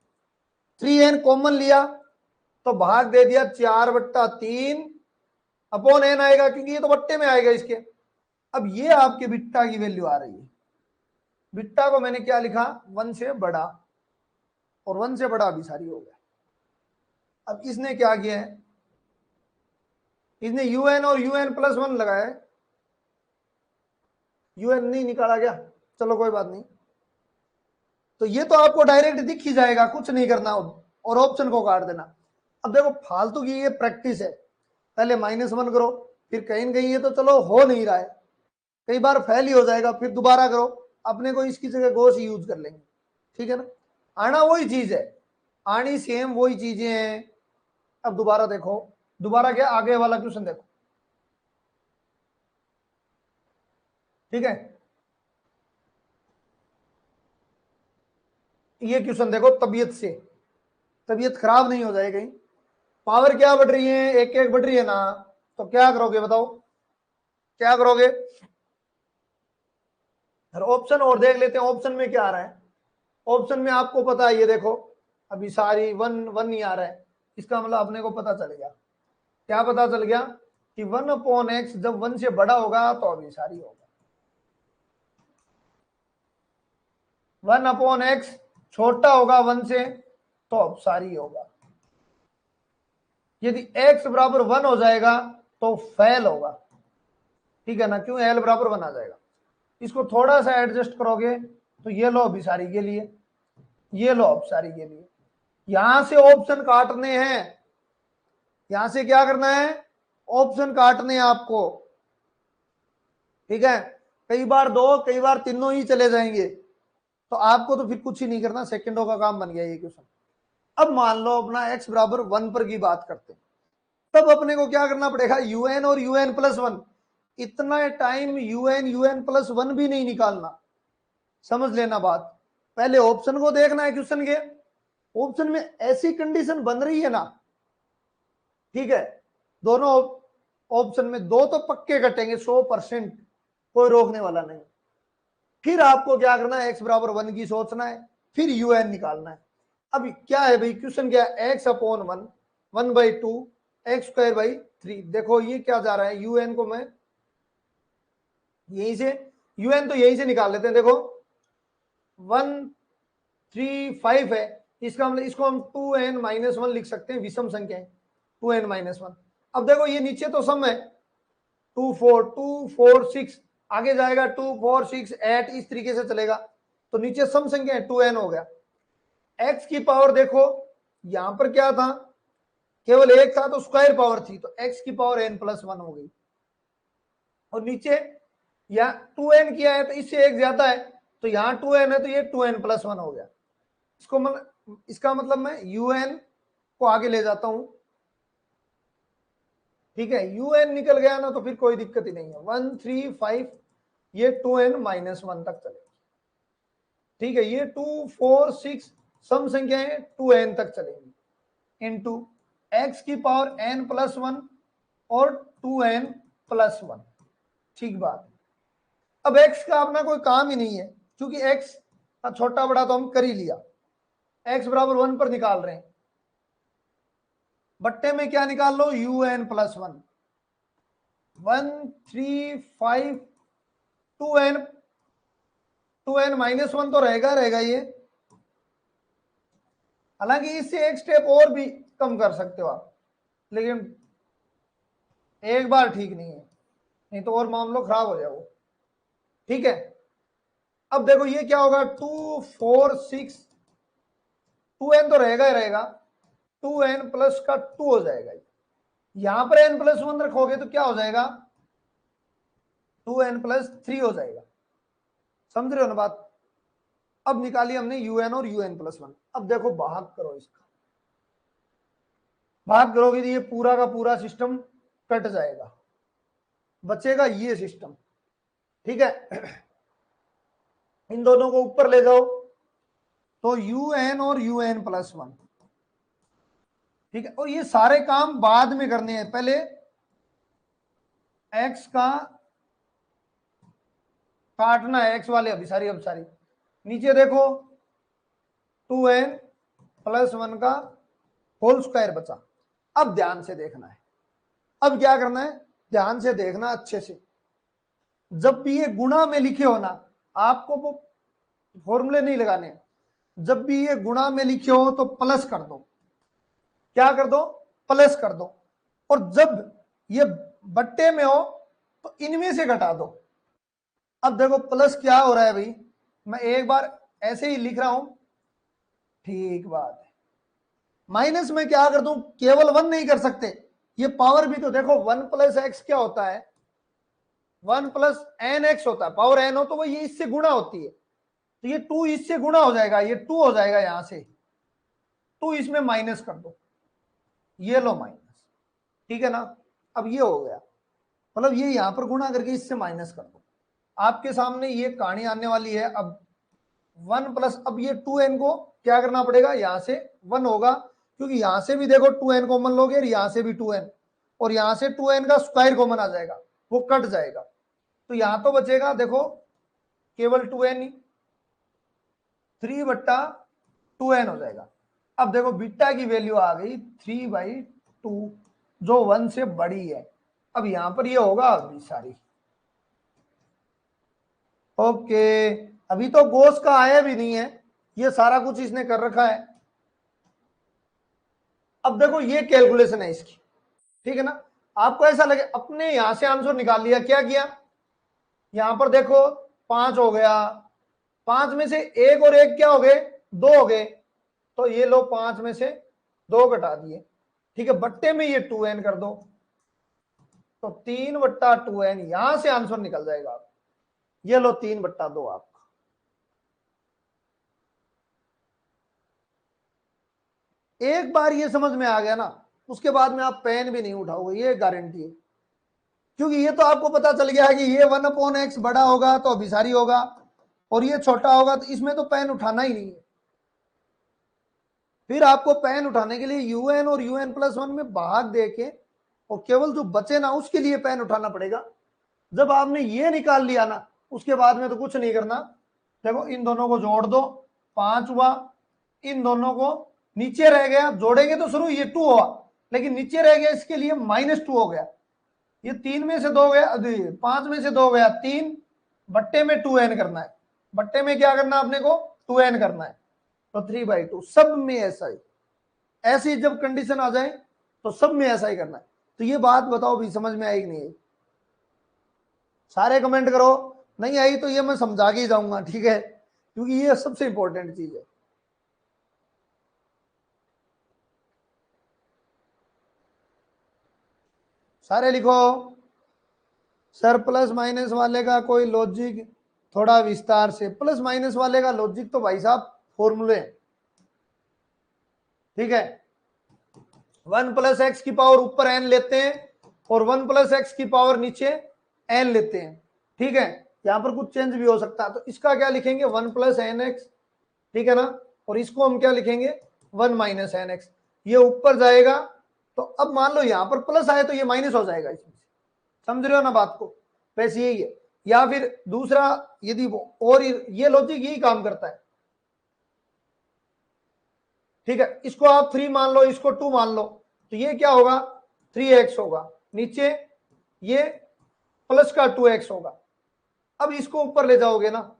Speaker 1: 3n कॉमन लिया तो भाग दे दिया 4/3 अपॉन n आएगा, क्योंकि ये तो बट्टे में आएगा इसके। अब ये आपके बिट्टा की वैल्यू आ रही है, बिट्टा को मैंने क्या लिखा, 1 से बड़ा, और 1 से बड़ा अभिसारी हो गया। अब इसने क्या किया है, इसने un और un+1 लगाया है, un नहीं निकाला गया, चलो कोई बात नहीं, तो ये तो आपको डायरेक्ट दिख ही जाएगा, कुछ नहीं करना और ऑप्शन को काट देना। अब देखो फालतू की ये प्रैक्टिस है, पहले -1 करो, फिर कहीं न कहीं ये तो चलो हो नहीं रहा है, कई बार फेल ही हो जाएगा, फिर दोबारा करो, अपने को इसकी जगह गोस यूज कर लेंगे, ठीक है ना। आना वही चीज है, आनी सेम वही चीजें हैं। अब दोबारा देखो, दोबारा क्या, आगे वाला क्वेश्चन देखो, ठीक है। ये क्वेश्चन देखो, तबीयत से, तबीयत खराब नहीं हो जाए कहीं, पावर क्या बढ़ रही है, एक एक बढ़ रही है ना, तो क्या करोगे बताओ, क्या करोगे। ऑप्शन और देख लेते हैं, ऑप्शन में क्या आ रहा है। ऑप्शन में आपको पता है, ये देखो अभी सारी 1 ही आ रहा है, इसका मतलब अपने को पता चल गया, क्या पता चल गया, कि 1/x जब 1 से बड़ा होगा तो अभी सारी होगा, 1/x छोटा होगा 1 से तो अब सारी होगा, यदि x=1 हो जाएगा तो फेल होगा, ठीक है ना, क्यों, l=1 आ जाएगा। इसको थोड़ा सा एडजस्ट करोगे तो ये लो अभिसारी के लिए, ये लो अपसारी के लिए, यहां से ऑप्शन काटने हैं, यहां से क्या करना है, ऑप्शन काटने हैं आपको, ठीक है। कई बार दो, कई बार तीनों ही चले जाएंगे, तो आपको तो फिर कुछ ही नहीं करना, सेकंडों का काम बन गया ये क्वेश्चन। अब मान लो अपना x=1 पर की बात करते हैं, तब अपने को क्या करना पड़ेगा, un और un+1, इतना टाइम un+1 भी नहीं निकालना, समझ लेना बात, पहले ऑप्शन को देखना है क्वेश्चन के, ऑप्शन में ऐसी कंडीशन बन रही है ना, ठीक है, दोनों ऑप्शन में दो तो पक्के कटेंगे 100%, कोई रोकने वाला नहीं। फिर आपको क्या करना है, x बराबर 1 की सोचना है, फिर un निकालना है। अब क्या है भाई, क्वेश्चन क्या है, x upon 1 1/2 x square by 3। देखो ये क्या जा रहा है, un को मैं यहीं से, un तो यहीं से निकाल लेते हैं। देखो 1 3 5 है, इसका मतलब इसको हम 2n-1 लिख सकते हैं, विषम संख्या है 2n-1। अब देखो ये नीचे तो सम है 2 4 2 4 6, आगे जाएगा 2 4 6 8, इस तरीके से चलेगा, तो नीचे सम संख्या है 2n हो गया। x की पावर देखो यहां पर क्या था, केवल एक था तो स्क्वायर पावर थी, तो x की पावर n+1 हो गई। और नीचे या 2n किया है तो इससे एक ज्यादा है, तो यहां 2n है तो ये 2n+1 हो गया। इसको मतलब, इसका मतलब मैं un को आगे ले जाता हूं, ठीक है, un निकल गया ना तो फिर कोई दिक्कत ही नहीं है। 1 3 5 ये 2n-1 तक चलेगा, ठीक है, ये 2 4 6 सम संख्याएं 2n तक चलेंगी, इनटू x की पावर n+1 और 2n+1, ठीक बात। अब x का अपना कोई काम ही नहीं है, क्योंकि x का छोटा बड़ा तो हम कर ही लिया, x बराबर 1 पर निकाल रहे हैं, बट्टे में क्या निकाल लो, un+1 1 3 5 2n-1 तो रहेगा ये। हालांकि इससे एक स्टेप और भी कम कर सकते हो आप, लेकिन एक बार ठीक नहीं है, नहीं तो और मामला खराब हो जाएगा, ठीक है। अब देखो ये क्या होगा, 2 4 6 2n तो रहेगा ही रहेगा, 2n प्लस का 2 हो जाएगा, यहां पर n+1 रखोगे तो क्या हो जाएगा, 2n+3 हो जाएगा, समझ रहे हो ना बात। अब निकाली हमने un और un+1। अब देखो भाग करो, इसका भाग करोगे तो ये पूरा का पूरा सिस्टम कट जाएगा, बचेगा ये सिस्टम, ठीक है। इन दोनों को ऊपर ले जाओ तो un और un+1, ठीक है। और ये सारे काम बाद में करने हैं, पहले x का काटना है, x वाले अभिसारी अभिसारी, नीचे देखो 2n+1 का होल स्क्वायर बचा। अब ध्यान से देखना है, अब क्या करना है, ध्यान से देखना अच्छे से, जब भी ये गुणा में लिखे हो ना, आपको वो फॉर्मूले नहीं लगाने, जब भी ये गुणा में लिखे हो तो प्लस कर दो, क्या कर दो, प्लस कर दो। और जब ये बट्टे में हो तो इनमें से घटा दो। अब देखो प्लस क्या हो रहा है भाई, मैं एक बार ऐसे ही लिख रहा हूं, ठीक बात है। माइनस में क्या कर दूं, केवल 1 नहीं कर सकते, ये पावर भी तो देखो, 1+x क्या होता है, 1+nx होता है, पावर n हो तो वो ये इससे गुणा होती है, तो ये 2 इससे गुणा हो जाएगा, ये 2 हो जाएगा, यहां से 2 इसमें माइनस कर दो, ये लो माइनस, ठीक है ना। अब ये हो गया, मतलब ये यहां पर गुणा करके इससे माइनस कर दो, आपके सामने ये कहानी आने वाली है। अब 1 प्लस, अब ये 2n को क्या करना पड़ेगा, यहां से 1 होगा, क्योंकि यहां से भी देखो 2n कॉमन लोगे और यहां से भी 2n, और यहां से 2n का स्क्वायर कॉमन आ जाएगा, वो कट जाएगा, तो यहां तो बचेगा देखो केवल 2n ही, 3/2n हो जाएगा। अब देखो बीटा की वैल्यू आ गई 3/2, जो 1 से बड़ी है। अब यहां पर ये होगा अभी सारी, ओके। अभी तो गोस का आया भी नहीं है, ये सारा कुछ इसने कर रखा है। अब देखो ये कैलकुलेशन है इसकी, ठीक है ना। आपको ऐसा लगे अपने यहां से आंसर निकाल लिया, क्या किया, यहां पर देखो 5 हो गया, 5 में से एक और एक क्या हो गए, 2 हो गए, तो ये लो 5 में से 2 घटा दिए, ठीक है। बट्टे में ये 2n कर दो, तो 3/2n, यहां से आंसर निकल जाएगा। ये लो 3/2 आपका। एक बार ये समझ में आ गया ना, उसके बाद में आप पेन भी नहीं उठाओगे, ये गारंटी है, क्योंकि ये तो आपको पता चल गया है कि ये 1/x बड़ा होगा तो अभिसारी होगा, और ये छोटा होगा, तो इसमें तो पेन उठाना ही नहीं है। फिर आपको पेन उठाने के लिए un और un+1 में भाग देके और केवल जो बचे ना उसके लिए पेन उठाना पड़ेगा। जब आपने ये निकाल लिया ना उसके बाद में तो कुछ नहीं करना। देखो इन दोनों को जोड़ दो, 5 हुआ, इन दोनों को नीचे रह गया, जोड़ेंगे तो शुरू ये 2 हुआ, लेकिन नीचे रह गया इसके लिए -2 हो गया। ये 3 में से 2 गया, 5 में से 2 गया 3, बट्टे में 2n करना है, बट्टे में क्या करना आपने को 2n करना है, तो 3/2 सब में ऐसा ही। ऐसी जब कंडीशन आ जाए तो सब में ऐसा ही करना है। तो ये बात बताओ भी समझ में आई कि नहीं आई? सारे कमेंट करो, नहीं आई तो ये मैं समझा के ही जाऊंगा, ठीक है, क्योंकि ये सबसे इंपॉर्टेंट चीज है। सारे लिखो। सर प्लस माइनस वाले का कोई लॉजिक थोड़ा विस्तार से। प्लस माइनस वाले का लॉजिक तो भाई साहब फॉर्मूले हैं, ठीक है। 1 + x की पावर ऊपर n लेते हैं और 1 + x की पावर नीचे n लेते हैं, ठीक है। यहां पर कुछ चेंज भी हो सकता है, तो इसका क्या लिखेंगे 1 + nx, ठीक है ना, और इसको हम क्या लिखेंगे 1 - nx। ये ऊपर जाएगा, तो अब मान लो यहां पर प्लस आए तो ये माइनस हो जाएगा इसमें, समझ रहे हो ना बात को, वैसे यही है। या फिर दूसरा यदि और ये लॉजिक यही काम करता है, ठीक है। इसको आप 3 मान लो, इसको 2 मान लो, तो ये क्या होगा 3x होगा, नीचे ये प्लस का 2x होगा। अब इसको ऊपर ले जाओगे ना,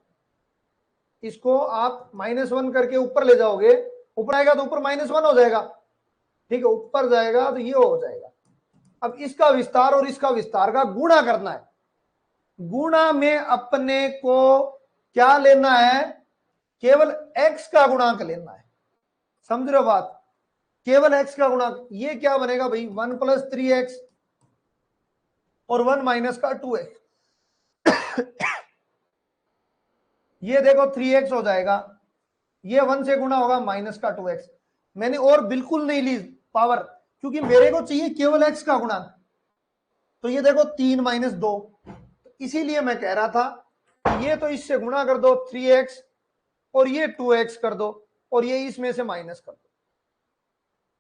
Speaker 1: इसको आप -1 करके ऊपर ले जाओगे, ऊपर आएगा तो ऊपर -1 हो जाएगा, ठीक है, ऊपर जाएगा तो ये हो जाएगा। अब इसका विस्तार और इसका विस्तार का गुणा करना है। गुणा में अपने को क्या लेना है, केवल x का गुणांक लेना है, समझ रहे हो बात, केवल x का गुणांक। ये क्या बनेगा भाई 1 + 3x और 1 - का 2x। ये देखो 3x हो जाएगा, ये 1 से गुणा होगा -का 2x। मैंने और बिल्कुल नहीं ली पावर, क्योंकि मेरे को चाहिए केवल x का गुणांक। तो ये देखो 3 - 2, इसीलिए मैं कह रहा था ये तो इससे गुणा कर दो 3x और ये 2x कर दो और ये इसमें से माइनस कर दो।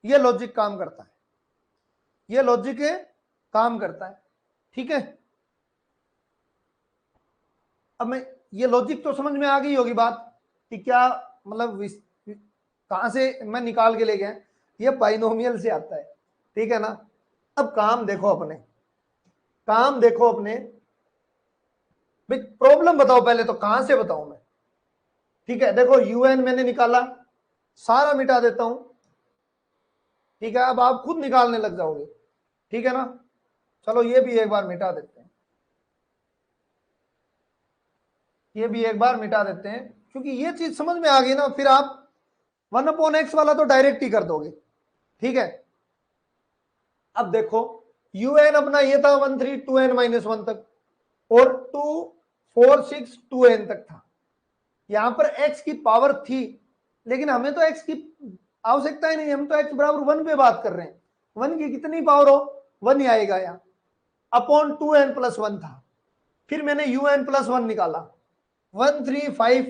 Speaker 1: ये लॉजिक काम करता है, ये लॉजिक काम करता है, ठीक है। अब मैं ये लॉजिक तो समझ में आ गई होगी बात कि क्या मतलब कहां से मैं निकाल के ले गया, ये बाइनोमियल से आता है, ठीक है ना। अब काम देखो अपने, काम देखो अपने भाई, प्रॉब्लम बताओ पहले तो कहां से बताऊं मैं, ठीक है। देखो un मैंने निकाला, सारा मिटा देता हूं, ठीक है। अब आप खुद निकालने लग जाओगे, ठीक है ना। चलो ये भी एक बार मिटा देते हैं, ये भी एक बार मिटा देते हैं, क्योंकि ये चीज समझ में आ गई ना, फिर आप 1/x वाला तो डायरेक्ट ही कर दोगे, ठीक है। अब देखो un अपना ये था 1 3 2n - 1 तक और 2 4 6 2n तक था। यहां पर x की पावर थी, लेकिन हमें तो x की आवश्यकता ही नहीं, हम तो x = 1 पे बात कर रहे हैं। 1 की कितनी पावर हो 1 ही आएगा यहाँ, अपॉन 2n + 1 था। फिर मैंने un + 1 निकाला, 1 3 5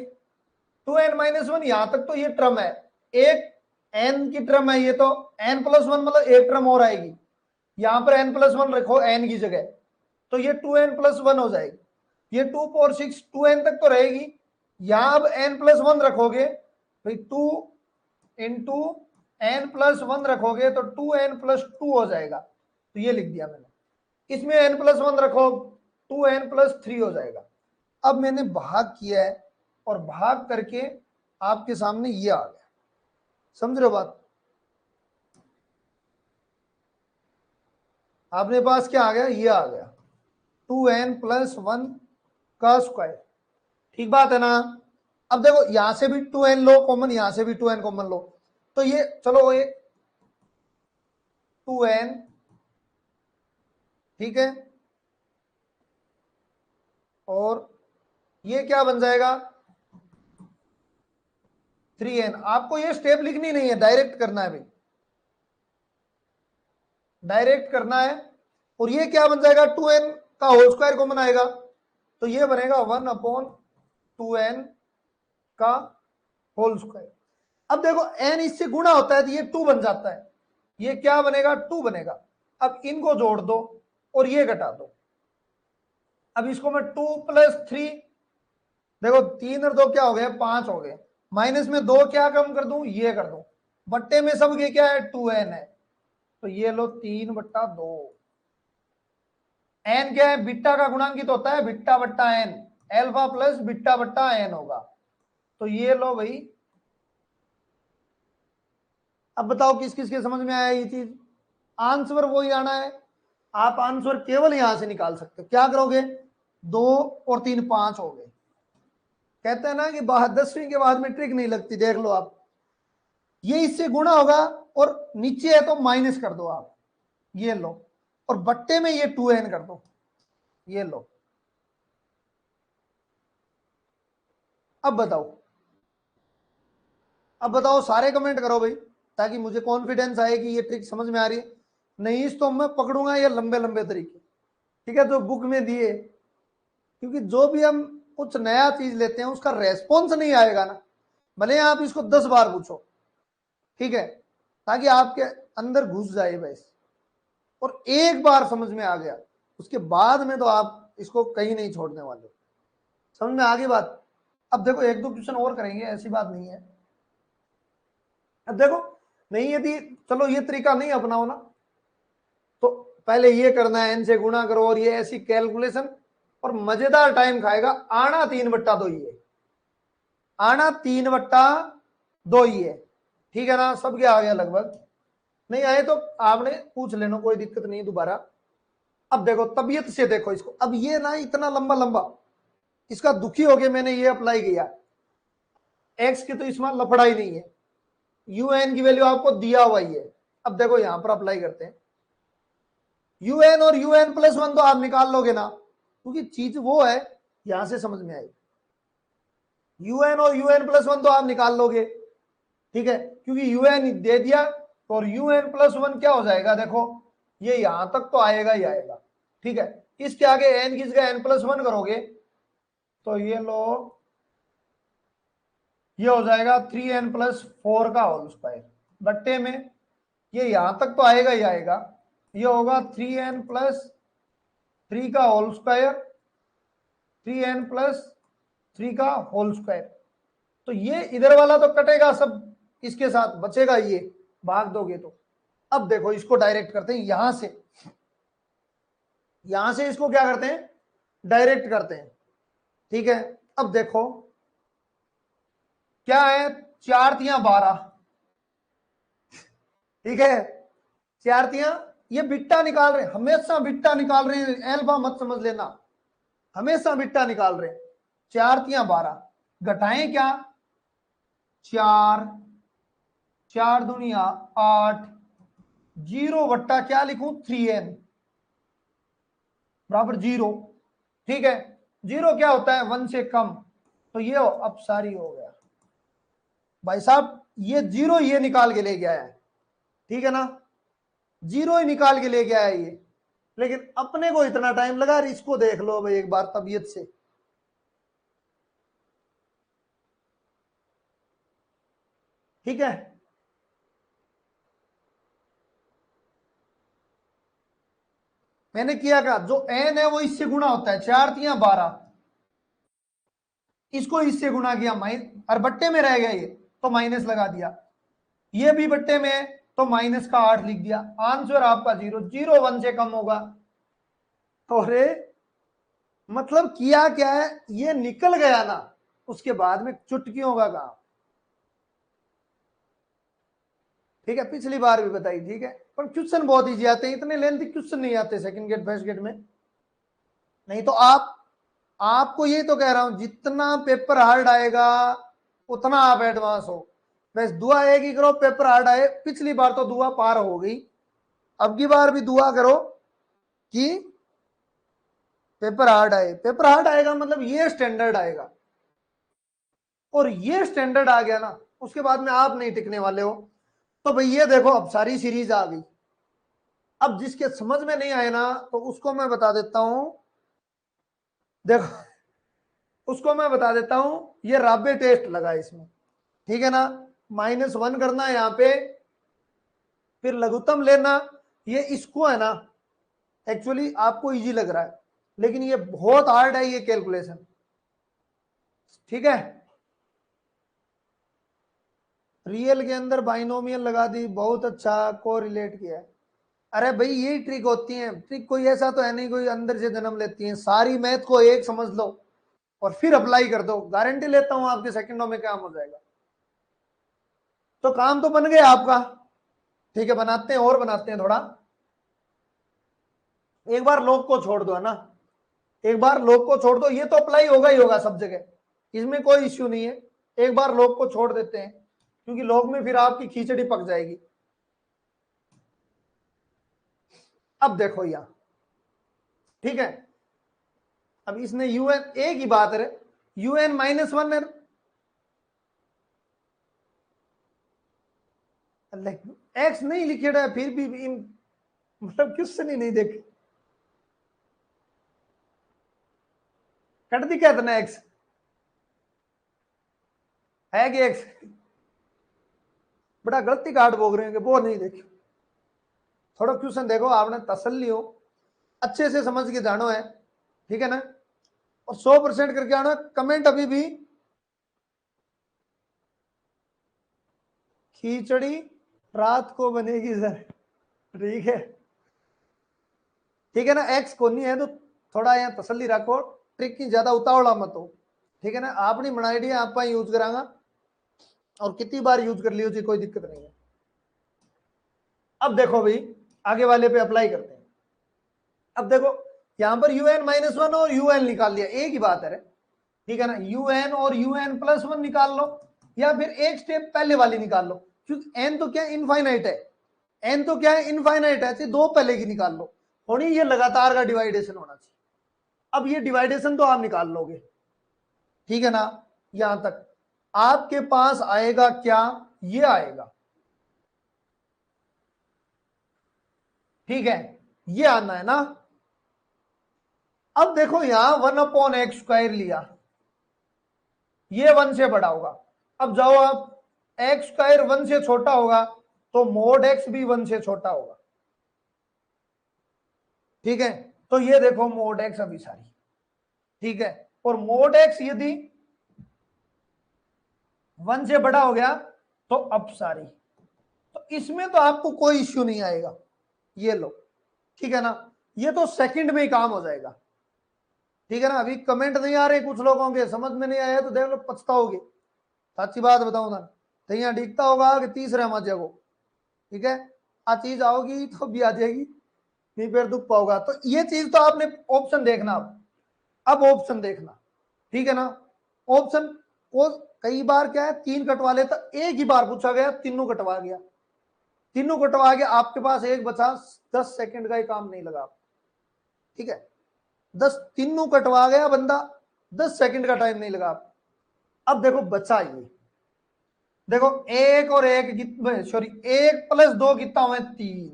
Speaker 1: 2n - 1। यहां तक तो ये टर्म है, एक n की टर्म है, ये तो n + 1 मतलब एक टर्म और आएगी। यहां पर n + 1 रखो n की जगह, तो ये 2n + 1 हो जाएगी। ये 2 4 6 2n तक तो रहेगी। यहां अब n + 1 रखोगे भाई, 2 इंटू n + 1 रखोगे तो 2n + 2 हो जाएगा, तो ये लिख दिया मैंने। इसमें n + 1 रखो 2n + 3 हो जाएगा। अब मैंने भाग किया है और भाग करके आपके सामने ये आ गया, समझ रहे हो बात। आपने पास क्या आ गया, ये आ गया 2n + 1 का स्क्वायर, ठीक बात है ना। अब देखो यहां से भी 2n लो कॉमन, यहां से भी 2n कॉमन लो, तो ये चलो ये 2n, ठीक है, और ये क्या बन जाएगा 3n। आपको ये स्टेप लिखनी नहीं है, डायरेक्ट करना है भाई, डायरेक्ट करना है। और ये क्या बन जाएगा 2n का होल स्क्वायर कॉमन आएगा, तो ये बनेगा 1/2n का होल स्क्वायर। अब देखो n इससे गुणा होता है तो ये 2 बन जाता है, ये क्या बनेगा 2 बनेगा। अब इनको जोड़ दो और ये घटा दो। अब इसको मैं 2 + 3, देखो 3 और 2 क्या हो गए, 5 हो गए। माइनस में 2 क्या कम कर दूं, ये कर दूं। बट्टे में सब ये क्या है, 2n है, तो ये लो 3/2। n क्या है, बीटा का गुणांकित होता है, बीटा बट्टा एन, एल्फा प्लस बीटा बट्टा एन होगा। तो ये लो भाई। अब बताओ किस किस के समझ में आया ये चीज। आंसर वही आना है, आप आंसर केवल यहां से निकाल सकते हो। क्या करोगे, 2 और 3 5 हो गए। कहते हैं ना कि 10वीं के बाद में ट्रिक नहीं लगती, देख लो आप, ये इससे गुणा होगा और नीचे है तो माइनस कर दो आप, ये लो, और बट्टे में ये 2n कर दो, ये लो। अब बताओ, अब बताओ, सारे कमेंट करो भाई, ताकि मुझे कॉन्फिडेंस आए कि ये ट्रिक समझ में आ रही है। नहीं इसको मैं पकड़ूंगा ये लंबे लंबे तरीके, ठीक है, जो बुक में दिए। क्योंकि जो भी हम कुछ नया चीज लेते हैं उसका रेस्पॉन्स नहीं आएगा ना, भले आप इसको 10 बार पूछो, ठीक है, ताकि आपके अंदर घुस जाए बस। और एक बार समझ में आ गया, उसके बाद में तो आप इसको कहीं नहीं छोड़ने वाले। समझ में आ गई बात। अब देखो 1-2 क्वेश्चन और करेंगे, ऐसी बात नहीं है। अब देखो, नहीं यदि चलो ये तरीका नहीं अपनाओ ना, तो पहले ये करना है, n से गुणा करो और ये ऐसी कैलकुलेशन, और मजेदार टाइम खाएगा। आना 3/2 ही है, आना 3/2 ही है, ठीक है ना, सबके आ गया लगभग। नहीं आए तो आपने पूछ लेना, कोई दिक्कत नहीं दोबारा। अब देखो तबीयत से देखो इसको, अब ये ना इतना लंबा लंबा, इसका दुखी हो गया मैंने ये अप्लाई किया। एक्स की तो इसमें लफड़ा ही नहीं है, यूएन की वैल्यू आपको दिया हुआ ही है। अब देखो यहां पर अप्लाई करते हैं, यूएन और UN+1 तो आप निकाल लोगे ना, क्योंकि चीज वो है, यहां से समझ में आई। यूएन और UN+1 तो आप निकाल लोगे, ठीक है, क्योंकि यूएन दे दिया, और UN+1 क्या हो जाएगा, देखो ये यहां तक तो आएगा ही आएगा, ठीक है। इसके आगे एन किसका, n+1 करोगे तो ये लो, ये हो जाएगा 3n+4 का होल स्क्वायर, बट्टे में ये यहां तक तो आएगा ही आएगा, ये होगा 3n+3 का होल स्क्वायर, 3n+3 का होल स्क्वायर। तो ये इधर वाला तो कटेगा सब, इसके साथ बचेगा ये, भाग दोगे तो। अब देखो इसको डायरेक्ट करते हैं यहां से, यहां से इसको क्या करते हैं, डायरेक्ट करते हैं, ठीक है। अब देखो क्या है, 4×3=12, ठीक है, 4×3, ये बिट्टा निकाल रहे हैं, हमेशा बिट्टा निकाल रहे हैं, एल्फा मत समझ लेना, हमेशा बिट्टा निकाल रहे हैं। 4×3=12, घटाएं क्या, 4, 4×2=8, 0 बट्टा क्या लिखूं, 3n बराबर 0, ठीक है। 0 क्या होता है, 1 से कम, तो ये अब सारी हो गया भाई साहब, ये 0 ये निकाल के ले गया है, ठीक है ना, 0 ही निकाल के ले गया है ये। लेकिन अपने को इतना टाइम लगा, इसको देख लो भाई एक बार तबीयत से, ठीक है। मैंने किया क्या, जो n है वो इससे गुणा होता है, 4×3=12, इसको इससे गुणा किया, और बट्टे में रह गया ये, तो माइनस लगा दिया, ये भी बट्टे में है तो -8 लिख दिया। आंसर आपका 0, 0 1 से कम होगा। अरे मतलब किया क्या है, ये निकल गया ना, उसके बाद में चुटकियों का काम, ठीक है, पिछली बार भी बताई, ठीक है। पर क्वेश्चन बहुत इजी आते हैं, इतने लेंथी क्वेश्चन नहीं आते सेकंड गेट फर्स्ट गेट में। नहीं तो आपको ये तो कह रहा हूं, जितना पेपर हार्ड आएगा उतना आप एडवांस हो। बस दुआ एक ही करो, पेपर हार्ड आए, पिछली बार तो दुआ पार हो गई, अब की बार भी दुआ करो कि पेपर हार्ड आए। पेपर हार्ड आएगा मतलब ये स्टैंडर्ड आएगा, और ये स्टैंडर्ड आ गया ना, उसके बाद में आप नहीं टिकने वाले हो। तो भाई ये देखो अब सारी सीरीज आ गई। अब जिसके समझ में नहीं आए ना, तो उसको मैं बता देता हूं, देखो उसको मैं बता देता हूं, ये राबे टेस्ट लगा इसमें, ठीक है ना। -1 करना है यहाँ पे, फिर लघुत्तम लेना, ये इसको है ना एक्चुअली आपको इजी लग रहा है, लेकिन ये बहुत हार्ड है ये कैलकुलेशन, ठीक है। रियल के अंदर बाइनोमियल लगा दी, बहुत अच्छा, को रिलेट किया है। अरे भाई यही ट्रिक होती है, ट्रिक कोई ऐसा तो है नहीं कोई अंदर से जन्म लेती है, सारी मैथ को एक समझ लो और फिर अप्लाई कर दो, गारंटी लेता हूं आपके सेकंडों में काम हो जाएगा। तो काम तो बन गया आपका, ठीक है, बनाते हैं और बनाते हैं थोड़ा। एक बार लॉग को छोड़ दो, है ना, एक बार लॉग को छोड़ दो, ये तो अप्लाई होगा ही होगा सब जगह, इसमें कोई इश्यू नहीं है। एक बार लॉग को छोड़ देते हैं क्योंकि लॉग में फिर आपकी खिचड़ी पक जाएगी। अब देखो यहां, ठीक है, अब इसने यूएन ए की बात है, यूएन -1 है, एक्स नहीं लिखेड़ा है फिर भी मतलब क्वेश्चन ही नहीं देखे, कट दी क्या था एक्स है कि एक्स, बड़ा गलती काट बोल रहे हैं कि वो नहीं देखे। थोड़ा क्वेश्चन देखो, आपने तसल्ली हो, अच्छे से समझ के जानो है, ठीक है ना, और 100% करके आना। कमेंट अभी भी खिचड़ी रात को बनेगी सर, ठीक है, ठीक है ना, एक्स को नहीं है तो थोड़ा यहाँ तसल्ली रखो, ट्रिक की ज्यादा उतावला मत हो, ठीक है ना, आपने बनाई डी आप यूज करांगा और कितनी बार यूज कर लियो जी, कोई दिक्कत नहीं है। अब देखो भाई आगे वाले पे अप्लाई करते हैं। अब देखो यहां पर UN-1 और UN निकाल लिया, एक ही बात है, ठीक है ना, UN और UN+1 निकाल लो या फिर एक स्टेप पहले वाली निकाल लो, क्योंकि n तो क्या इनफाइनाइट है, n तो क्या है इनफाइनाइट है, दो पहले की निकाल लो, होनी ये लगातार का डिवाइडेशन होना चाहिए। अब ये डिवाइडेशन तो आप निकाल लोगे, ठीक है ना, यहां तक आपके पास आएगा क्या, ये आएगा, ठीक है, ये आना है ना। अब देखो यहां 1/x² लिया, ये 1 से बड़ा होगा, अब जाओ आप x² 1 से छोटा होगा तो mod x भी 1 से छोटा होगा, ठीक है, तो ये देखो mod x अभी सारी, ठीक है, और mod x यदि 1 से बड़ा हो गया तो अब सारी, तो इसमें तो आपको कोई इश्यू नहीं आएगा, ये लो, ठीक है ना, ये तो सेकंड में ही काम हो जाएगा, ठीक है ना। अभी कमेंट नहीं आ रहे कुछ लोगों के, समझ में नहीं आया तो देख लो पछताओगे, सच्ची बात बताऊं ना, तो यहाँ दिखता होगा कि तीसरे मजे को, ठीक है, आ चीज आओगी तो भी आ जाएगी, नहीं फिर दुख पाओगा, तो ये चीज तो आपने ऑप्शन देखना, अब ऑप्शन देखना, ठीक है ना, ऑप्शन को कई बार क्या है 3 कटवा लेता, एक ही बार पूछा गया तीनों कटवा गया, तीनों कटवा गया, आपके पास एक बचा, 10 सेकंड का ही काम नहीं लगा, ठीक है, 10 तीनों कटवा गया बंदा, 10 सेकंड का टाइम नहीं लगा। अब देखो बचा ये, देखो एक और एक सॉरी 1+2 कितना हुआ 3,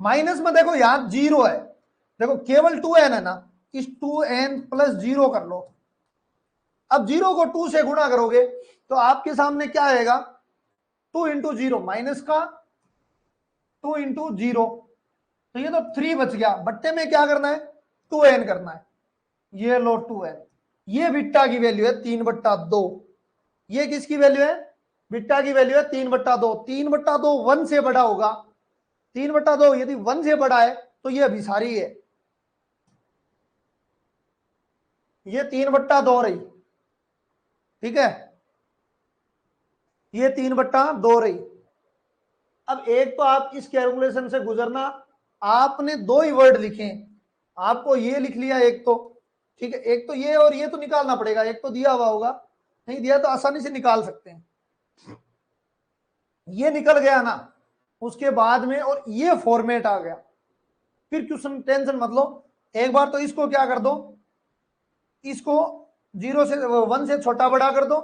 Speaker 1: माइनस में देखो यहां 0 है, देखो केवल 2n है ना, इस 2n+0 कर लो, अब 0 को 2 से गुणा करोगे तो आपके सामने क्या आएगा, 2 × 0 माइनस का 2 × 0, तो ये तो 3 बच गया, बट्टे में क्या करना है 2n करना है, ये लो 2n, ये बिट्टा की वैल्यू है 3/2, ये किसकी वैल्यू है, बिट्टा की वैल्यू है 3/2, 3/2 1 से बड़ा होगा, 3/2 यदि 1 से बड़ा है तो ये अभिसारी है, ये 3/2 रही, ठीक है, ये 3/2 रही। अब एक तो आप इस कैलकुलेशन से गुजरना, आपने दो ही वर्ड लिखे, आपको ये लिख लिया एक तो, ठीक है, एक तो ये और ये तो निकालना पड़ेगा, एक तो दिया हुआ होगा, नहीं दिया तो आसानी से निकाल सकते हैं, ये निकल गया ना, उसके बाद में और ये फॉर्मेट आ गया, फिर क्वेश्चन टेंशन मत लो, एक बार तो इसको क्या कर दो, इसको 0 से 1 से छोटा बड़ा कर दो,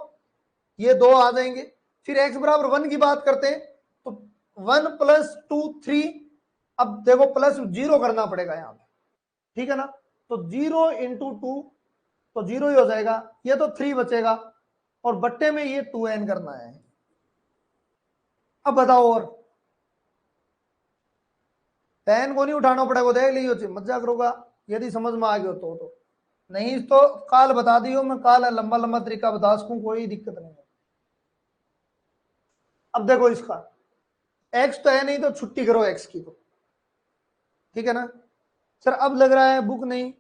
Speaker 1: ये 2 आ जाएंगे, फिर x=1 की बात करते हैं तो 1+2 3, अब देखो +0 करना पड़ेगा यहां पे, ठीक है ना, तो 0 × 2 तो 0 ही हो जाएगा, ये तो 3 बचेगा और बट्टे में ये 2n करना है। अब बताओ और 10 को नहीं उठाना पड़ेगा, देख लीजिए मजाक करोगा यदि समझ में आ गया तो नहीं तो काल बता दियो, मैं काल लंबा लंबा तरीका बता सकूं, कोई दिक्कत नहीं है। अब देखो इसका एक्स तो है नहीं तो छुट्टी करो एक्स की, तो ठीक है ना सर। अब लग रहा है बुक नहीं,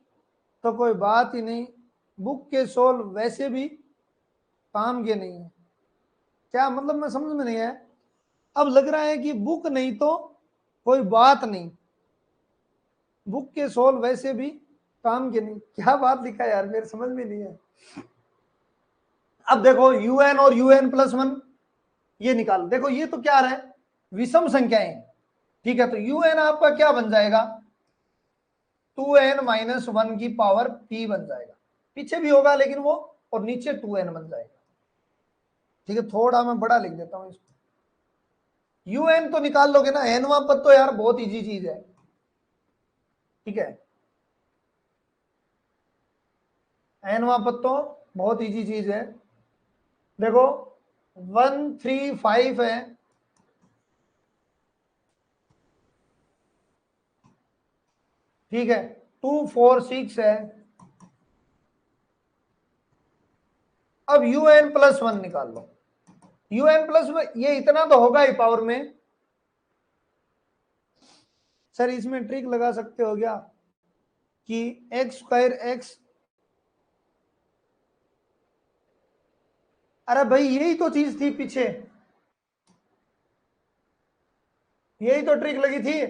Speaker 1: तो कोई बात ही नहीं, बुक के सोल्व वैसे भी काम के नहीं है। क्या मतलब, मैं समझ में नहीं आया। अब लग रहा है कि बुक नहीं तो कोई बात नहीं, बुक के सोल्व वैसे भी काम के नहीं, क्या बात लिखा है यार, मेरे समझ में नहीं है। अब देखो un और un+1 ये निकालो, देखो ये तो क्या रहा है, विषम संख्याएं, ठीक है। तो un आपका क्या बन जाएगा, 2n-1 की पावर p बन जाएगा, पीछे भी होगा लेकिन वो, और नीचे 2n बन जाएगा, ठीक है। थोड़ा मैं बड़ा लिख देता हूं इसको, un तो निकाल लोगे ना, nवां पद तो यार बहुत इजी चीज है, ठीक है। nवां पद तो बहुत इजी चीज है, देखो 135 है, ठीक है, 246 है। अब un+1 निकाल लो, un+1 ये इतना तो होगा ही पावर में। सर इसमें ट्रिक लगा सकते हो क्या कि x²x, अरे भाई यही तो चीज थी पीछे, यही तो ट्रिक लगी थी।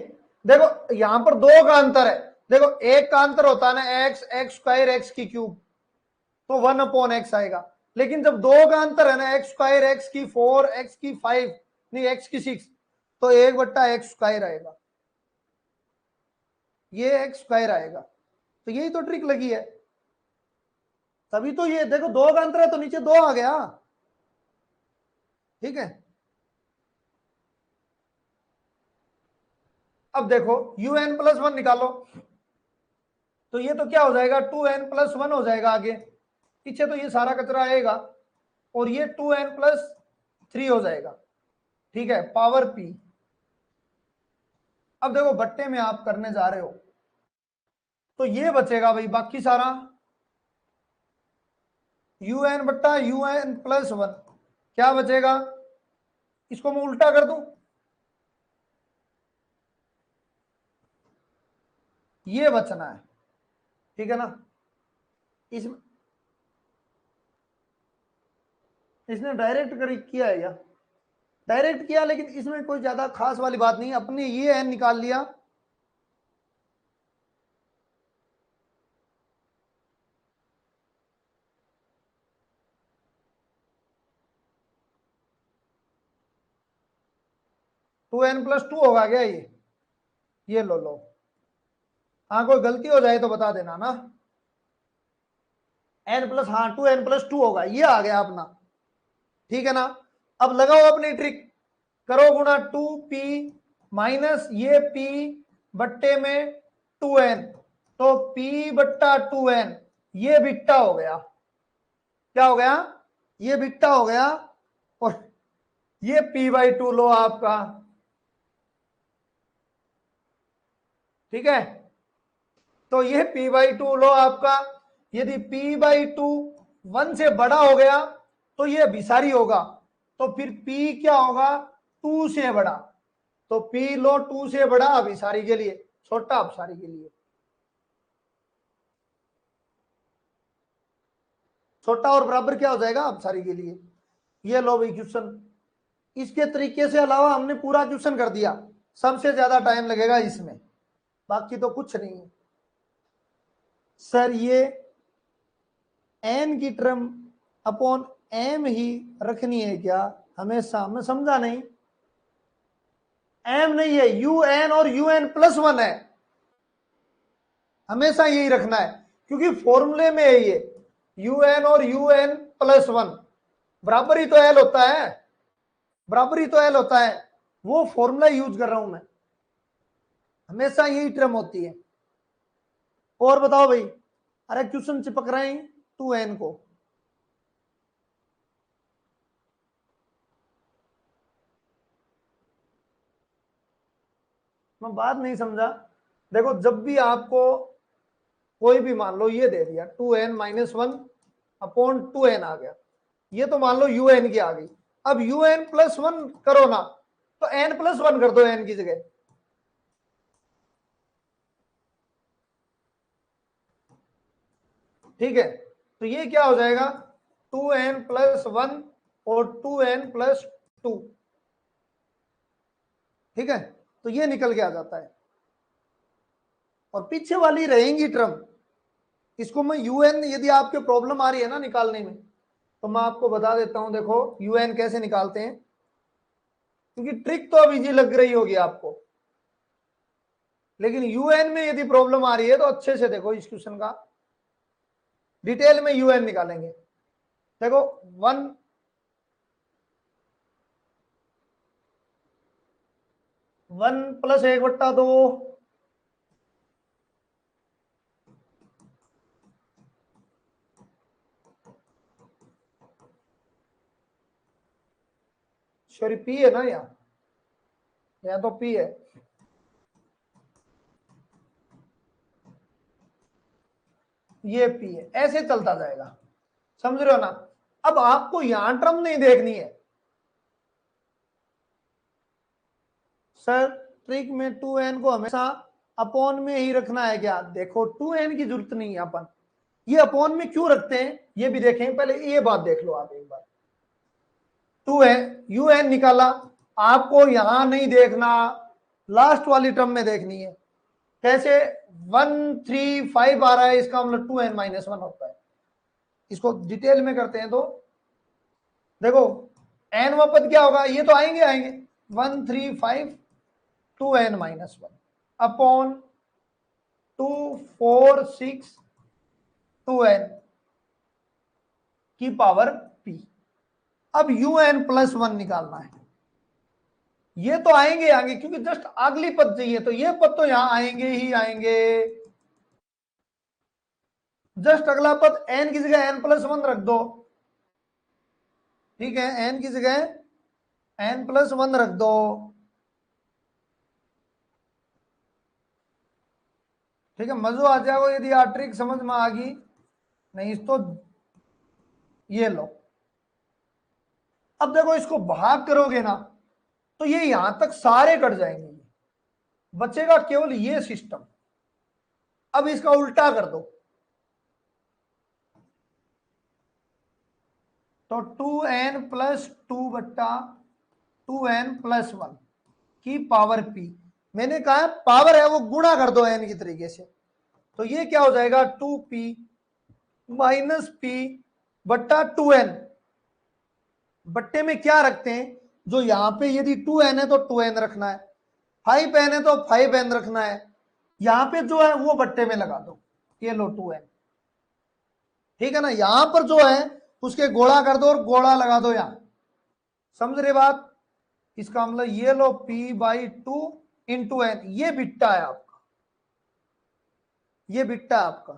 Speaker 1: देखो यहां पर दो का अंतर है, देखो एक का अंतर होता है ना x² x³ तो 1/x आएगा, लेकिन जब दो का अंतर है ना x²x⁴ x⁵ नहीं x�6, तो 1/x² आएगा, ये x² आएगा, तो यही तो ट्रिक लगी है। तभी तो ये देखो दो का अंतर है तो नीचे दो आ गया, ठीक है। अब देखो un+1 निकालो, तो ये तो क्या हो जाएगा 2n+1 हो जाएगा, आगे पीछे तो ये सारा कचरा आएगा, और ये 2n+3 हो जाएगा, ठीक है, पावर p। अब देखो बट्टे में आप करने जा रहे हो तो ये बचेगा भाई बाकी सारा un/un+1, क्या बचेगा, इसको मैं उल्टा कर दूं, ये बचना है, ठीक है ना। इसमें इसने डायरेक्ट कर किया है या डायरेक्ट किया, लेकिन इसमें कोई ज्यादा खास वाली बात नहीं, अपने ये एन निकाल लिया, टू एन प्लस टू होगा क्या ये लो। हाँ कोई गलती हो जाए तो बता देना ना, n+, हाँ 2n+2 होगा, ये आ गया अपना, ठीक है ना। अब लगाओ अपनी ट्रिक, करो गुणा 2p माइनस ये p बट्टे में 2n, तो p/2n ये बिट्टा हो गया, क्या हो गया, ये बिट्टा हो गया, और ये p/2 लो आपका, ठीक है। तो ये p/2 लो आपका, यदि p/2 1 से बड़ा हो गया तो ये अभिसारी होगा, तो फिर p क्या होगा 2 से बड़ा, तो p लो 2 से बड़ा अभिसारी के लिए, छोटा अपसारी के लिए, छोटा और बराबर क्या हो जाएगा अपसारी के लिए। ये लो भाई क्वेश्चन, इसके तरीके से अलावा हमने पूरा क्वेश्चन कर दिया, सबसे ज्यादा टाइम लगेगा इसमें, बाकी तो कुछ नहीं है। सर ये एन की टर्म अपॉन एम ही रखनी है क्या हमेशा, मैं समझा नहीं, एम नहीं है, un और un+1 है, हमेशा यही रखना है, क्योंकि फॉर्मूले में है ये un और un+1 बराबर ही तो एल होता है, बराबर ही तो एल होता है, वो फॉर्मूला यूज कर रहा हूं मैं, हमेशा यही टर्म होती है। और बताओ भाई, अरे क्वेश्चन चिपक रहे हैं 2n को, मैं बात नहीं समझा। देखो जब भी आपको कोई भी मान लो ये दे दिया 2n-1 अपॉन 2n आ गया, ये तो मान लो un की आ गई। अब un+1 करो ना, तो n+1 कर दो n की जगह। ठीक है, तो ये क्या हो जाएगा 2n+1 और 2n+2। ठीक है, तो ये निकल के आ जाता है और पीछे वाली रहेंगी टर्म। इसको मैं un, यदि आपके प्रॉब्लम आ रही है ना निकालने में, तो मैं आपको बता देता हूं। देखो un कैसे निकालते हैं, क्योंकि ट्रिक तो अब इजी लग रही होगी आपको, लेकिन un में यदि प्रॉब्लम आ रही है तो अच्छे से देखो इस क्वेश्चन का, डिटेल में un निकालेंगे। देखो 1+1/2 सॉरी पी है ना, यहाँ तो पी है। ये पी है, ऐसे चलता जाएगा, समझ रहे हो ना। अब आपको यहां टर्म नहीं देखनी है सर, ट्रिक में 2n को हमेशा अपॉन में ही रखना है क्या? देखो 2n की जरूरत नहीं है, अपन ये अपॉन में क्यों रखते हैं ये भी देखें, पहले ये बात देख लो आप एक बार। 2n un निकाला, आपको यहां नहीं देखना, लास्ट वाली टर्म में देखनी है। कैसे 135 आ रहा है, इसका मतलब 2n-1 होता है। इसको डिटेल में करते हैं तो देखो n व पद क्या होगा, ये तो आएंगे आएंगे 135 2n-1 अपॉन 246 2n की पावर p। अब un+1 निकालना है, ये तो आएंगे आएंगे क्योंकि जस्ट अगली पद चाहिए, तो ये पद तो यहां आएंगे ही आएंगे। जस्ट अगला पद n की जगह n+1 रख दो। ठीक है, n की जगह n+1 रख दो। ठीक है, मजो आ जाएगा यदि आ ट्रिक समझ में आ गई, नहीं तो ये लो। अब देखो इसको भाग करोगे ना, तो ये यहां तक सारे कट जाएंगे, बचेगा केवल ये सिस्टम। अब इसका उल्टा कर दो, तो 2n+2/2n+1 की पावर p। मैंने कहा पावर है वो गुणा कर दो n की तरीके से, तो ये क्या हो जाएगा 2p-p/2n। बट्टे में क्या रखते हैं, जो यहां पे यदि 2n है तो 2n रखना है, 5n है तो 5n रखना है, यहां पे जो है वो बट्टे में लगा दो, ये लो 2n। ठीक है ना, यहां पर जो है उसके गोला कर दो और गोला लगा दो यहां, समझ रहे बात। इसका मतलब ये लो p/2 इंटू n, ये बिट्टा है आपका, ये बिट्टा आपका।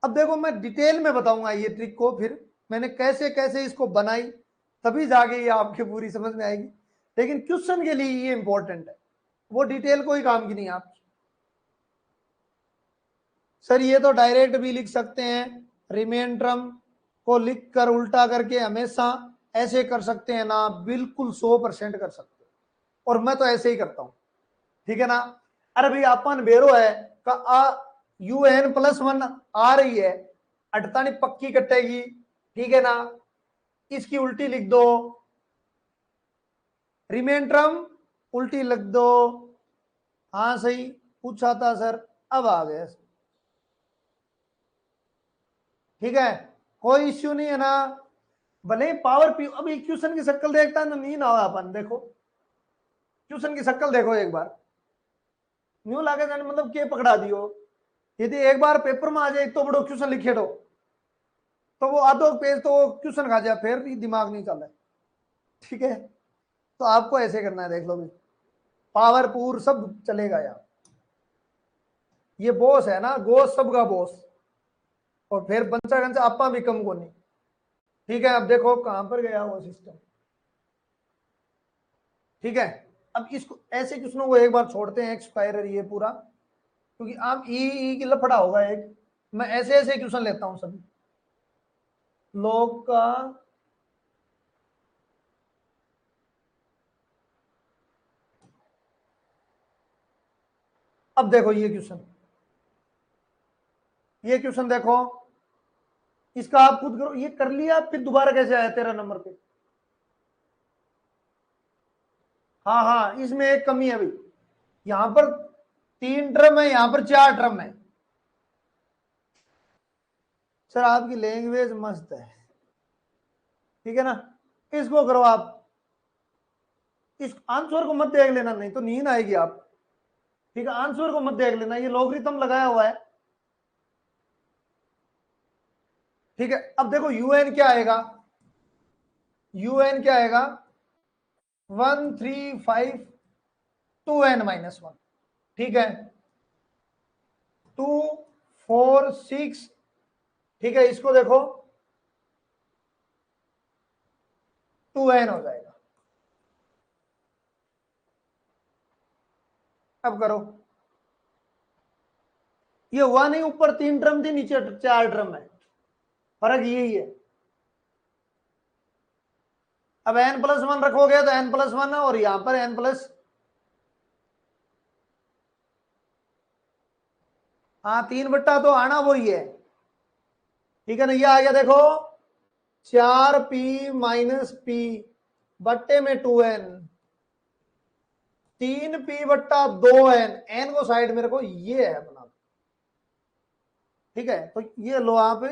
Speaker 1: अब देखो मैं डिटेल में बताऊंगा ये ट्रिक को, फिर मैंने कैसे कैसे इसको बनाई, तभी जाके ये आपके पूरी समझ में आएगी। लेकिन क्वेश्चन के लिए ये इंपॉर्टेंट है, वो डिटेल कोई काम की नहीं आपकी। सर ये तो डायरेक्ट भी लिख सकते हैं, रिमेंड्रम को लिख कर उल्टा करके हमेशा ऐसे कर सकते हैं ना, बिल्कुल 100% कर सकते हैं, और मैं तो ऐसे ही करता हूं। ठीक है ना, अरे भाई अपन बेरो है का un+1 आ रही है, 48 पक्की कटेगी। ठीक है ना, इसकी उल्टी लिख दो, रिमेंड्रम उल्टी लिख दो। हाँ सही पूछा था सर, अब आ गया। ठीक है, कोई इश्यू नहीं है ना, भले ही पावर पी। अब क्वेश्चन की शक्ल देखता है ना, नहीं ना हो अपन, देखो क्वेश्चन की शक्ल देखो एक बार, न्यू लागे जाने मतलब के पकड़ा दियो। यदि एक बार पेपर में आ जाए तो बड़ो क्वेश्चन लिखे दो, तो वो आधो पेज तो क्वेश्चन खा जाए, फिर भी दिमाग नहीं चल रहा है। ठीक है, तो आपको ऐसे करना है, देख लो भी पावर पूर सब चलेगा यार, ये बॉस है ना, गोस सबका बॉस, और फिर बंचा गंचा आपा भी कम को नहीं। ठीक है, अब देखो कहां पर गया वो सिस्टम। ठीक है, अब इसको ऐसे क्वेश्चनों को एक बार छोड़ते हैं, एक्सपायर ये पूरा, क्योंकि आप ई की लफड़ा होगा एक, मैं ऐसे ऐसे क्वेश्चन लेता हूं सभी लोग का। अब देखो ये क्वेश्चन देखो, इसका आप खुद करो, ये कर लिया फिर दोबारा कैसे आया 13 नंबर पे। हाँ हाँ, इसमें एक कमी है भाई, यहां पर 3 टर्म है, यहां पर 4 टर्म है। सर आपकी लैंग्वेज मस्त है, ठीक है ना, इसको करो आप, इस आंसर को मत देख लेना, नहीं तो नींद आएगी आप, ठीक है, आंसर को मत देख लेना, ये लॉगरिथम लगाया हुआ है, ठीक है। अब देखो यूएन क्या आएगा, यूएन क्या आएगा, 1 3 5 2n-1, ठीक है, 2 4 6, ठीक है, इसको देखो 2n हो जाएगा। अब करो, ये हुआ नहीं, ऊपर 3 टर्म थी नीचे 4 टर्म है, फर्क यही है। अब n+1 रखोगे तो n+1 है, और यहां पर n+, हाँ 3 बट्टा तो आना वही है, ठीक है ना, ये आ गया देखो 4p-p बट्टे में 2n, 3p/2n, n को साइड में रखो, ये है अपना, ठीक है, तो ये लो आप,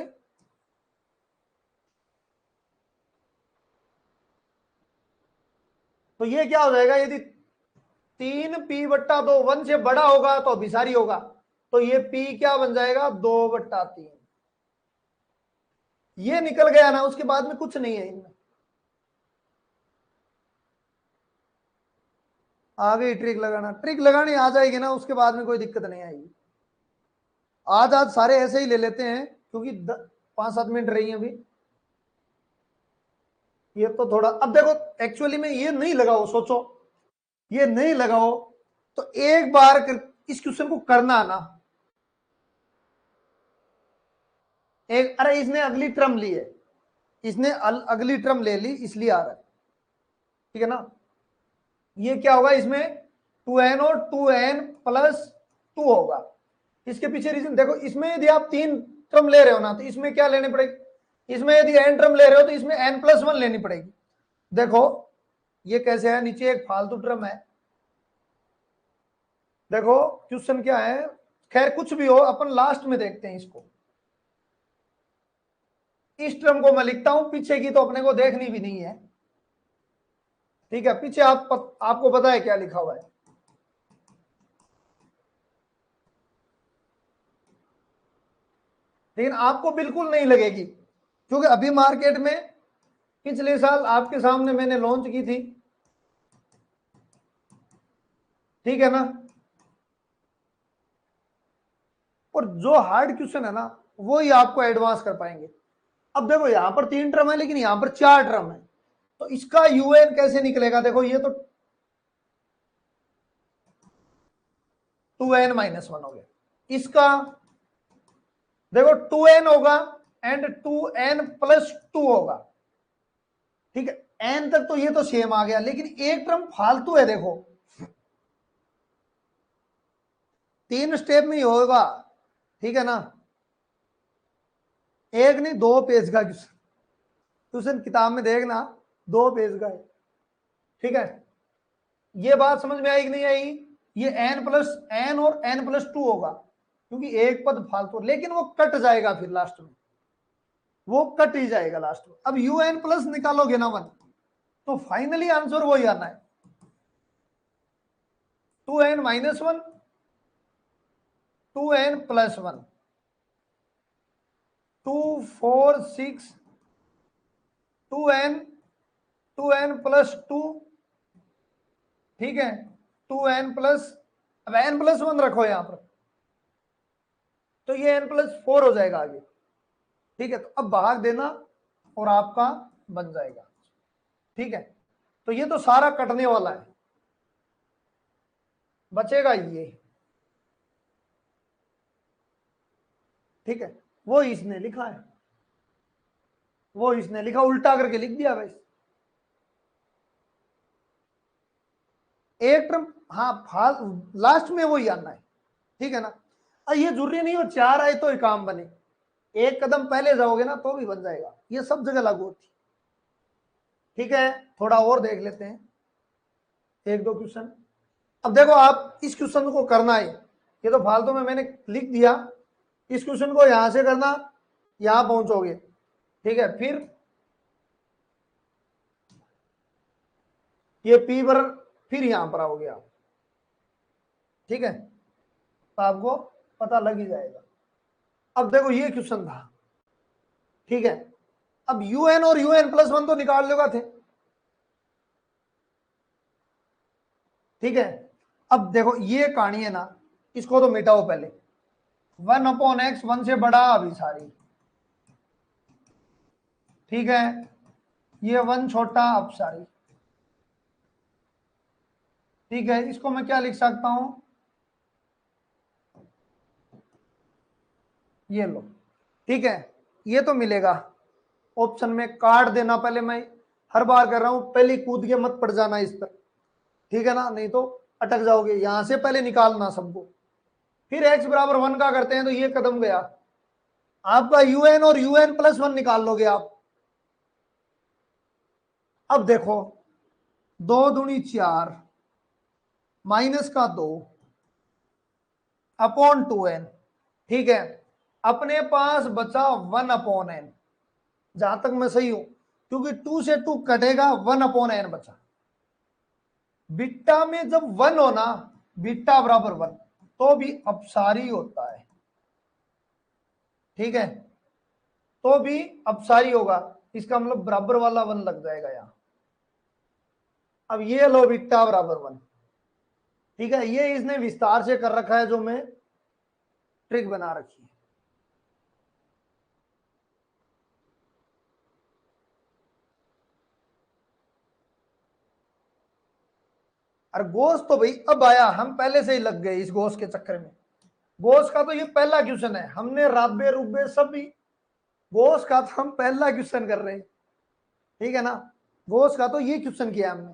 Speaker 1: तो ये क्या हो जाएगा, यदि 3p/2 1 से बड़ा होगा तो अभिसारी होगा, तो ये p क्या बन जाएगा, 2/3, ये निकल गया ना, उसके बाद में कुछ नहीं है इनमें। आ गई ट्रिक लगाना, ट्रिक लगानी आ जाएगी ना, उसके बाद में कोई दिक्कत नहीं आएगी। आज आज सारे ऐसे ही ले लेते हैं, क्योंकि 5-7 मिनट रही है अभी, ये तो थोड़ा, अब देखो एक्चुअली में ये नहीं लगाओ, सोचो ये नहीं लगाओ, तो एक बार इस क्वेश्चन को करना ना, एक, अरे इसने अगली टर्म ली है, इसने अगली टर्म ले ली इसलिए आ रहा है, ठीक है ना, ये क्या होगा इसमें 2n और 2n+2 होगा, इसके पीछे रीजन देखो, इसमें यदि आप 3 टर्म ले रहे हो ना, तो इसमें क्या लेने पड़ेगी, इसमें यदि n टर्म ले रहे हो तो इसमें n+1 लेनी पड़ेगी। देखो ये कैसे है, नीचे एक फालतू टर्म है, देखो क्वेश्चन क्या है, खैर कुछ भी हो अपन लास्ट में देखते हैं इसको, इस टर्म को मैं लिखता हूं, पीछे की तो अपने को देखनी भी नहीं है, ठीक है, पीछे आपको पता है क्या लिखा हुआ है, लेकिन आपको बिल्कुल नहीं लगेगी, क्योंकि अभी मार्केट में पिछले साल आपके सामने मैंने लॉन्च की थी, ठीक है ना, और जो हार्ड क्वेश्चन है ना, वो ही आपको एडवांस कर पाएंगे। अब देखो यहां पर 3 टर्म है, लेकिन यहां पर 4 टर्म है, तो इसका यूएन कैसे निकलेगा, देखो ये तो 2n-1 हो गया, इसका देखो 2n होगा एंड 2n+2 होगा, ठीक है, n तक तो ये तो सेम आ गया, लेकिन एक टर्म फालतू है, देखो 3 स्टेप में ही होगा, ठीक है ना, एक नहीं 2 पेज का क्वेश्चन किताब में देखना, 2 पेज का है, ठीक है, ये बात समझ में आई कि नहीं आई, ये n और n+2 होगा, क्योंकि एक पद फालतू, लेकिन वो कट जाएगा फिर लास्ट में, वो कट ही जाएगा लास्ट में। अब un+ निकालोगे ना 1, तो फाइनली आंसर वही आना है, 2n-1, 2n+1, 2 4 6, 2n, 2n+2, ठीक है, 2n+, अब n+1 रखो यहां पर, तो ये n+4 हो जाएगा आगे, ठीक है, तो अब भाग देना और आपका बन जाएगा, ठीक है, तो ये तो सारा कटने वाला है, बचेगा ये, ठीक है। वो इसने लिखा है, वो इसने लिखा, उल्टा करके लिख दिया बस एक टर्म। हाँ, लास्ट में वही आना है, ठीक है ना। और ये जरूरी नहीं हो 4 आए तो ही काम बने, एक कदम पहले जाओगे ना तो भी बन जाएगा, ये सब जगह लागू होती, ठीक है। थोड़ा और देख लेते हैं, एक दो क्वेश्चन। अब देखो आप इस क्वेश्चन को करना है, ये तो फालतू में मैंने लिख दिया, इस क्वेश्चन को यहां से करना, यहां पहुंचोगे, ठीक है। ये पी पर, फिर यहां पर आओगे आप, ठीक है, तो आपको पता लग ही जाएगा। अब देखो ये क्वेश्चन था, ठीक है। अब यूएन और यूएन प्लस वन तो निकाल लोगा थे, ठीक है। अब देखो ये कहानी है ना, इसको तो मिटाओ पहले, 1/x 1 से बड़ा अभी सारी, ठीक है। ये 1 छोटा अब सारी, ठीक है। इसको मैं क्या लिख सकता हूं, ये लो, ठीक है। ये तो मिलेगा ऑप्शन में, काट देना पहले, मैं हर बार कर रहा हूं, पहले कूद के मत पड़ जाना इस पर, ठीक है ना, नहीं तो अटक जाओगे। यहां से पहले निकालना सबको, फिर x बराबर 1 का करते हैं, तो ये कदम गया आपका, यूएन और यूएन प्लस 1 निकाल लोगे आप। अब देखो 2 दूनी 4 माइनस का 2 अपॉन 2n, ठीक है। अपने पास बचा 1/n, जहां तक मैं सही हूं, क्योंकि 2 से 2 कटेगा, 1/n बचा। बीटा में जब 1 होना, बीटा बराबर 1, तो भी अपसारी होता है, ठीक है, तो भी अपसारी होगा, इसका मतलब बराबर वाला 1 लग जाएगा यहां। अब ये लो बीटा बराबर 1, ठीक है। ये इसने विस्तार से कर रखा है, जो मैं ट्रिक बना रखी है। और गोश तो भाई अब आया, हम पहले से ही लग गए इस गोश के चक्कर में। गोश का तो ये पहला क्वेश्चन है, हमने राबे रुबे सभी, गोश का तो हम पहला क्वेश्चन कर रहे हैं, ठीक है ना। गोश का तो ये क्वेश्चन किया हमने,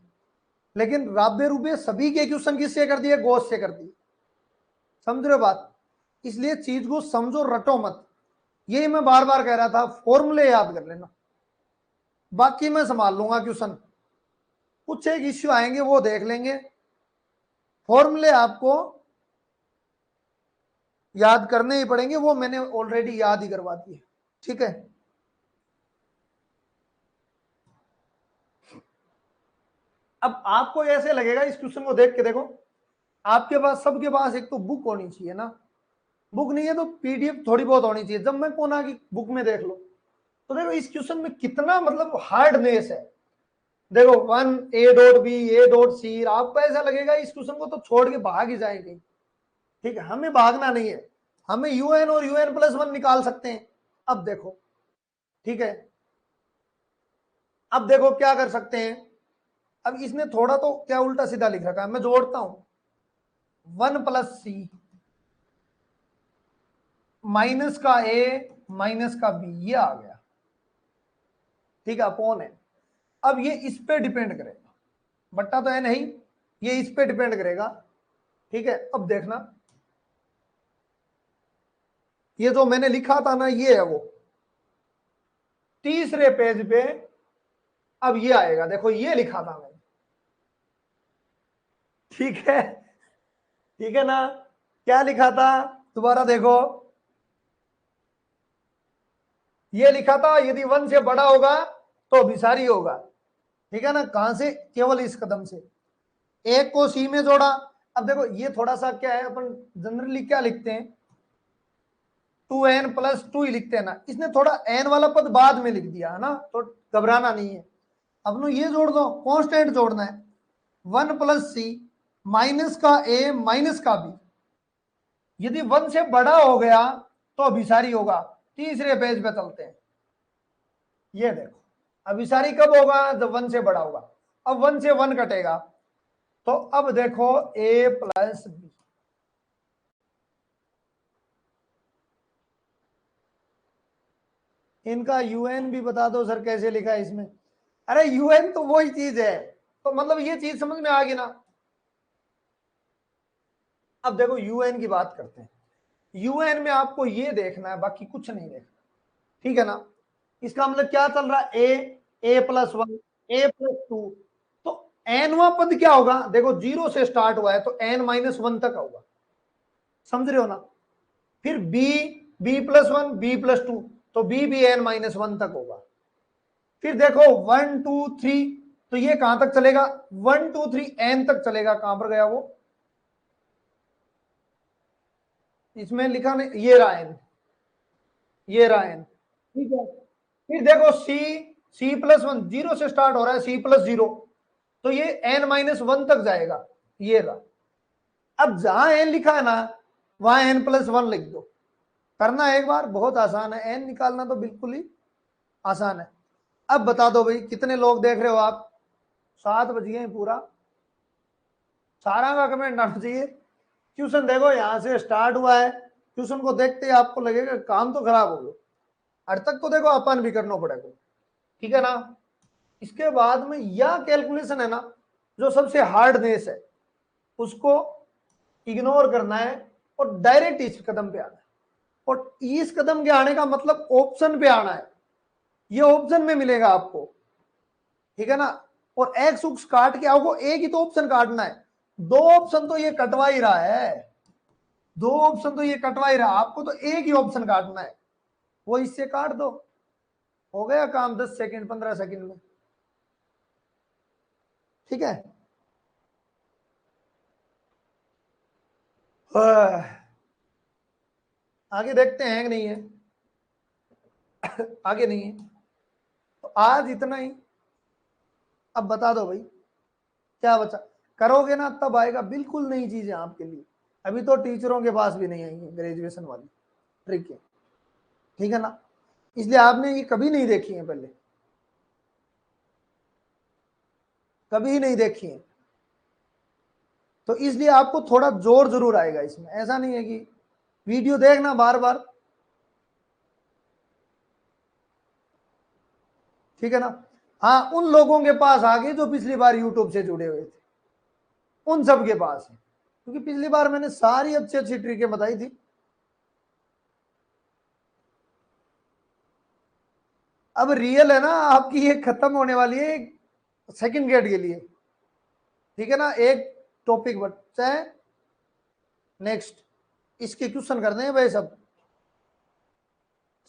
Speaker 1: लेकिन राबे रुबे सभी के क्वेश्चन किससे कर दिए, गोश से कर दिए, समझ रहे हो बात। इसलिए चीज को समझो, रटो मत, यही मैं बार बार कह रहा था, फॉर्मूले याद कर लेना, बाकी मैं संभाल लूंगा क्वेश्चन। कुछ एक इश्यू आएंगे वो देख लेंगे, फॉर्मूले आपको याद करने ही पड़ेंगे, वो मैंने ऑलरेडी याद ही करवा दिए, ठीक है। अब आपको ऐसे लगेगा इस क्वेश्चन को देख के, देखो आपके पास, सबके पास एक तो बुक होनी चाहिए ना, बुक नहीं है तो पीडीएफ थोड़ी बहुत होनी चाहिए। जब मैं कोना की बुक में देख लो, तो देखो इस क्वेश्चन में कितना मतलब हार्डनेस है। देखो 1 a dot b a dot c, आपको ऐसा लगेगा इस क्वेश्चन को तो छोड़ के भाग ही जाएंगे, ठीक है। हमें भागना नहीं है, हमें यूएन और यूएन प्लस 1 निकाल सकते हैं। अब देखो, ठीक है, अब देखो क्या कर सकते हैं। अब इसने थोड़ा तो क्या उल्टा सीधा लिख रखा है, मैं जोड़ता हूं, 1 + c माइनस का ए माइनस का बी, ये आ गया, ठीक है, अपॉन है। अब ये इस पे डिपेंड करेगा, बट्टा तो है नहीं, ये इस पे डिपेंड करेगा, ठीक है। अब देखना, ये जो मैंने लिखा था ना, ये है वो तीसरे पेज पे। अब ये आएगा, देखो ये लिखा था मैंने, ठीक है, ठीक है ना। क्या लिखा था, दोबारा देखो, ये लिखा था यदि 1 से बड़ा होगा तो अभिसारी होगा, ठीक है ना। कहां से, केवल इस कदम से, एक को सी में जोड़ा। अब देखो ये थोड़ा सा क्या है, अपन जनरली क्या लिखते हैं, 2n + 2 ही लिखते हैं ना, इसने थोड़ा n वाला पद बाद में लिख दिया है ना, तो घबराना नहीं है। अब ये जोड़ दो, कांस्टेंट जोड़ना है, 1 + c माइनस का a माइनस का b, यदि 1 से बड़ा हो गया तो अभिसारी होगा। तीसरे पेज पे चलते हैं, ये देखो अभिसारी कब होगा, जब 1 से बड़ा होगा। अब 1 से 1 कटेगा, तो अब देखो a प्लस बी, इनका यूएन भी बता दो सर कैसे लिखा है इसमें। अरे यूएन तो वही चीज है, तो मतलब ये चीज समझ में आ गई ना। अब देखो यूएन की बात करते हैं, यूएन में आपको ये देखना है, बाकी कुछ नहीं देखना, ठीक है ना। इसका मतलब क्या चल रहा है, ए प्लस वन, ए प्लस टू, तो एनवा पद क्या होगा, देखो जीरो से स्टार्ट हुआ है तो एन माइनस वन तक होगा, समझ रहे हो ना। फिर b plus one, b plus two, तो बी एन माइनस वन तक होगा। फिर देखो वन टू थ्री, तो ये कहां तक चलेगा, वन टू थ्री एन तक चलेगा, कहां पर गया वो, इसमें लिखा नहीं, ये रहा एन, ये रहा एन, ठीक है। फिर देखो सी प्लस वन, जीरो से स्टार्ट हो रहा है, सी प्लस जीरो, तो ये एन माइनस वन तक जाएगा, ये रहा। अब जहां एन लिखा है ना, वहां एन प्लस वन लिख दो, करना एक बार, बहुत आसान है, एन निकालना तो बिल्कुल ही आसान है। अब बता दो भाई कितने लोग देख रहे हो आप, 7 बज गए पूरा, सारा का कमेंट आना चाहिए। ट्यूशन देखो यहां से स्टार्ट हुआ है, ट्यूशन को देखते ही आपको लगेगा काम तो खराब हो गया, अर्ध तक तो देखो अपन भी करना पड़ेगा, ठीक है ना। इसके बाद में यह कैलकुलेशन है ना, जो सबसे हार्डनेस है, उसको इग्नोर करना है और डायरेक्ट इस कदम पे आना है। और इस कदम के आने का मतलब ऑप्शन पे आना है, ये ऑप्शन में मिलेगा आपको, ठीक है ना। और एक्स उक्स काट के आपको एक ही तो ऑप्शन काटना है, दो ऑप्शन तो ये कटवा ही रहा है, दो ऑप्शन तो ये कटवा ही रहा, आपको तो एक ही ऑप्शन काटना है, वो इससे काट दो, हो गया काम 10 सेकंड 15 सेकंड में, ठीक है। आगे देखते हैं कि नहीं है, आगे नहीं है, तो आज इतना ही। अब बता दो भाई क्या बचा, करोगे ना तब आएगा बिल्कुल नई चीजें आपके लिए, अभी तो टीचरों के पास भी नहीं आई है ग्रेजुएशन वाली ट्रिक है, ठीक है ना। इसलिए आपने ये कभी नहीं देखी है पहले, कभी नहीं देखी है, तो इसलिए आपको थोड़ा जोर जरूर आएगा इसमें, ऐसा नहीं है कि वीडियो देखना बार बार, ठीक है ना। हाँ उन लोगों के पास आ गए जो पिछली बार यूट्यूब से जुड़े हुए थे, उन सब के पास है, क्योंकि पिछली बार मैंने सारी अच्छी अच्छी ट्रिकें बताई थी। अब रियल है ना आपकी, ये खत्म होने वाली है सेकंड गेट के लिए, ठीक है ना। एक टॉपिक बचा है नेक्स्ट, इसके क्वेश्चन करने हैं भाई सब।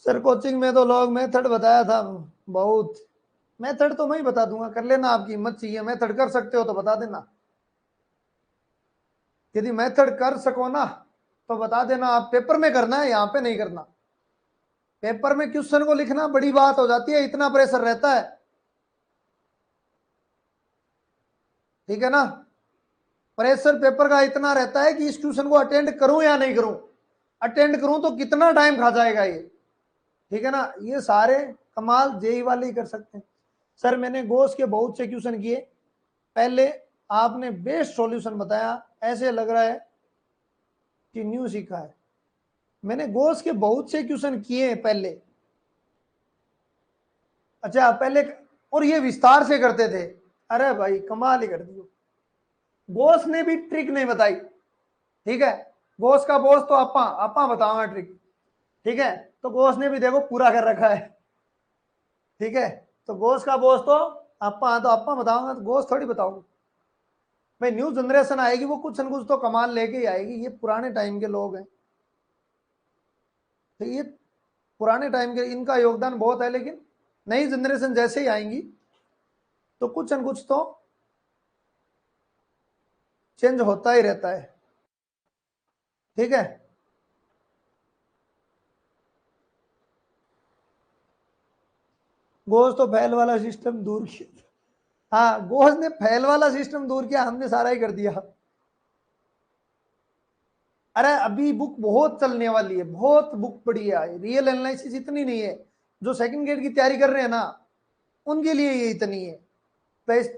Speaker 1: सर कोचिंग में तो लोग मेथड बताया था बहुत, मेथड तो मैं ही बता दूंगा, कर लेना, आपकी हिम्मत चाहिए, मेथड कर सकते हो तो बता देना, यदि मेथड कर सको ना तो बता देना। आप पेपर में करना है, यहाँ पे नहीं करना, पेपर में क्वेश्चन को लिखना बड़ी बात हो जाती है, इतना प्रेशर रहता है, ठीक है ना। प्रेशर पेपर का इतना रहता है कि इस क्वेश्चन को अटेंड करूं या नहीं करूं, अटेंड करूं तो कितना टाइम खा जाएगा ये, ठीक है ना। ये सारे कमाल जेई वाले ही कर सकते हैं। सर मैंने गोस के बहुत से क्वेश्चन किए, पहले आपने बेस्ट सॉल्यूशन बताया, ऐसे लग रहा है कि न्यू सीखा है। मैंने गोस के बहुत से क्वेश्चन किए हैं पहले, अच्छा पहले, और ये विस्तार से करते थे, अरे भाई कमाल ही कर दियो। बॉस ने भी ट्रिक नहीं बताई, ठीक है, बॉस का बॉस तो आपा आपा बताऊंगा ट्रिक, ठीक है। तो बॉस ने भी देखो पूरा कर रखा है, ठीक है। तो बॉस का बॉस तो आपा, तो आपा बताऊंगा, तो बॉस थोड़ी बताऊंगा भाई। न्यू जनरेशन आएगी वो कुछ न कुछ तो कमाल लेके ही आएगी, ये पुराने टाइम के लोग हैं, तो ये पुराने टाइम के, इनका योगदान बहुत है, लेकिन नई जनरेशन जैसे ही आएंगी तो कुछ न कुछ तो चेंज होता ही रहता है, ठीक है। गोश्त तो फैल वाला सिस्टम दूर किया, हाँ गोश्त ने फैल वाला सिस्टम दूर किया, हमने सारा ही कर दिया। अरे अभी बुक बहुत चलने वाली है, बहुत बुक पड़ी है, रियल एनालिसिस इतनी नहीं है, जो सेकंड ग्रेड की तैयारी कर रहे हैं ना उनके लिए ये इतनी है, बेस्ट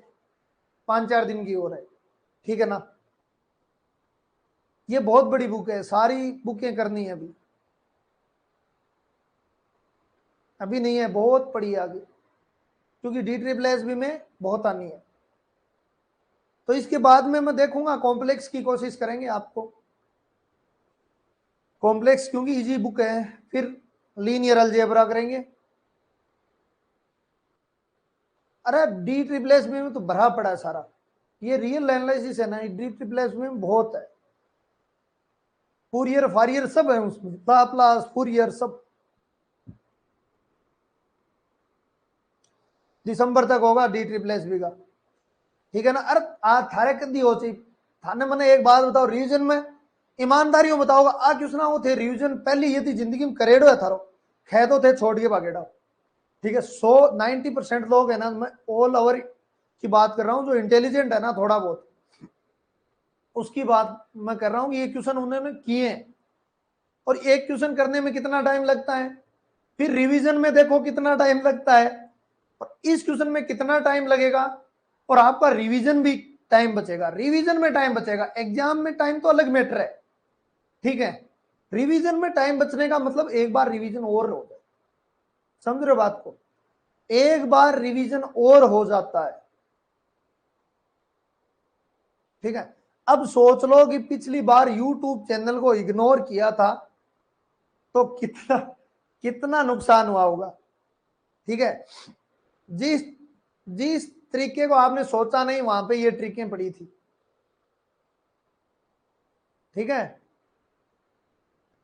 Speaker 1: 5-4 दिन की हो रहा है, ठीक है ना। ये बहुत बड़ी बुक है, सारी बुकें करनी है अभी, अभी नहीं है, बहुत पड़ी है आगे, क्योंकि DSSS में बहुत आनी है। तो इसके बाद में मैं देखूंगा कॉम्प्लेक्स की कोशिश करेंगे आपको, कॉम्प्लेक्स क्योंकि इजी बुक है। फिर लीनियर अलजेब्रा करेंगे। अरे DSSS में तो भरा पड़ा है सारा, ये रियल एनालिसिस है ना, DSSS में बहुत है, फूरियर फारियर सब है उसमें, लाप्लास फूरियर सब। दिसंबर तक होगा DSSS का, ठीक है ना। अरे थारे कदी हो चाहिए थाने, मैंने एक बात बताओ, रिवीजन में ईमानदारी बताओगा आ क्यों ना वो थे रिवीजन पहली ये थी जिंदगी में करेड़ो है थारो, खे तो थे छोड़ के भागेड़ा, ठीक है। 90% लोग है ना, मैं ऑल ओवर की बात कर रहा हूँ, जो इंटेलिजेंट है ना थोड़ा बहुत, उसकी बात मैं कर रहा हूँ। ये क्वेश्चन उन्होंने किए हैं, और एक क्वेश्चन करने में कितना टाइम लगता है, फिर रिवीजन में देखो कितना टाइम लगता है, और इस क्वेश्चन में कितना टाइम लगेगा, और आपका रिवीजन भी टाइम बचेगा, रिवीजन में टाइम बचेगा, एग्जाम में टाइम तो अलग मैटर है, ठीक है। रिवीजन में टाइम बचने का मतलब एक बार रिवीजन और हो जाए, समझ रहे हो बात को, एक बार रिवीजन और हो जाता है, ठीक है। अब सोच लो कि पिछली बार यूट्यूब चैनल को इग्नोर किया था तो कितना कितना नुकसान हुआ होगा, ठीक है। जिस जिस तरीके को आपने सोचा नहीं वहां पे ये ट्रिकें पड़ी थी, ठीक है।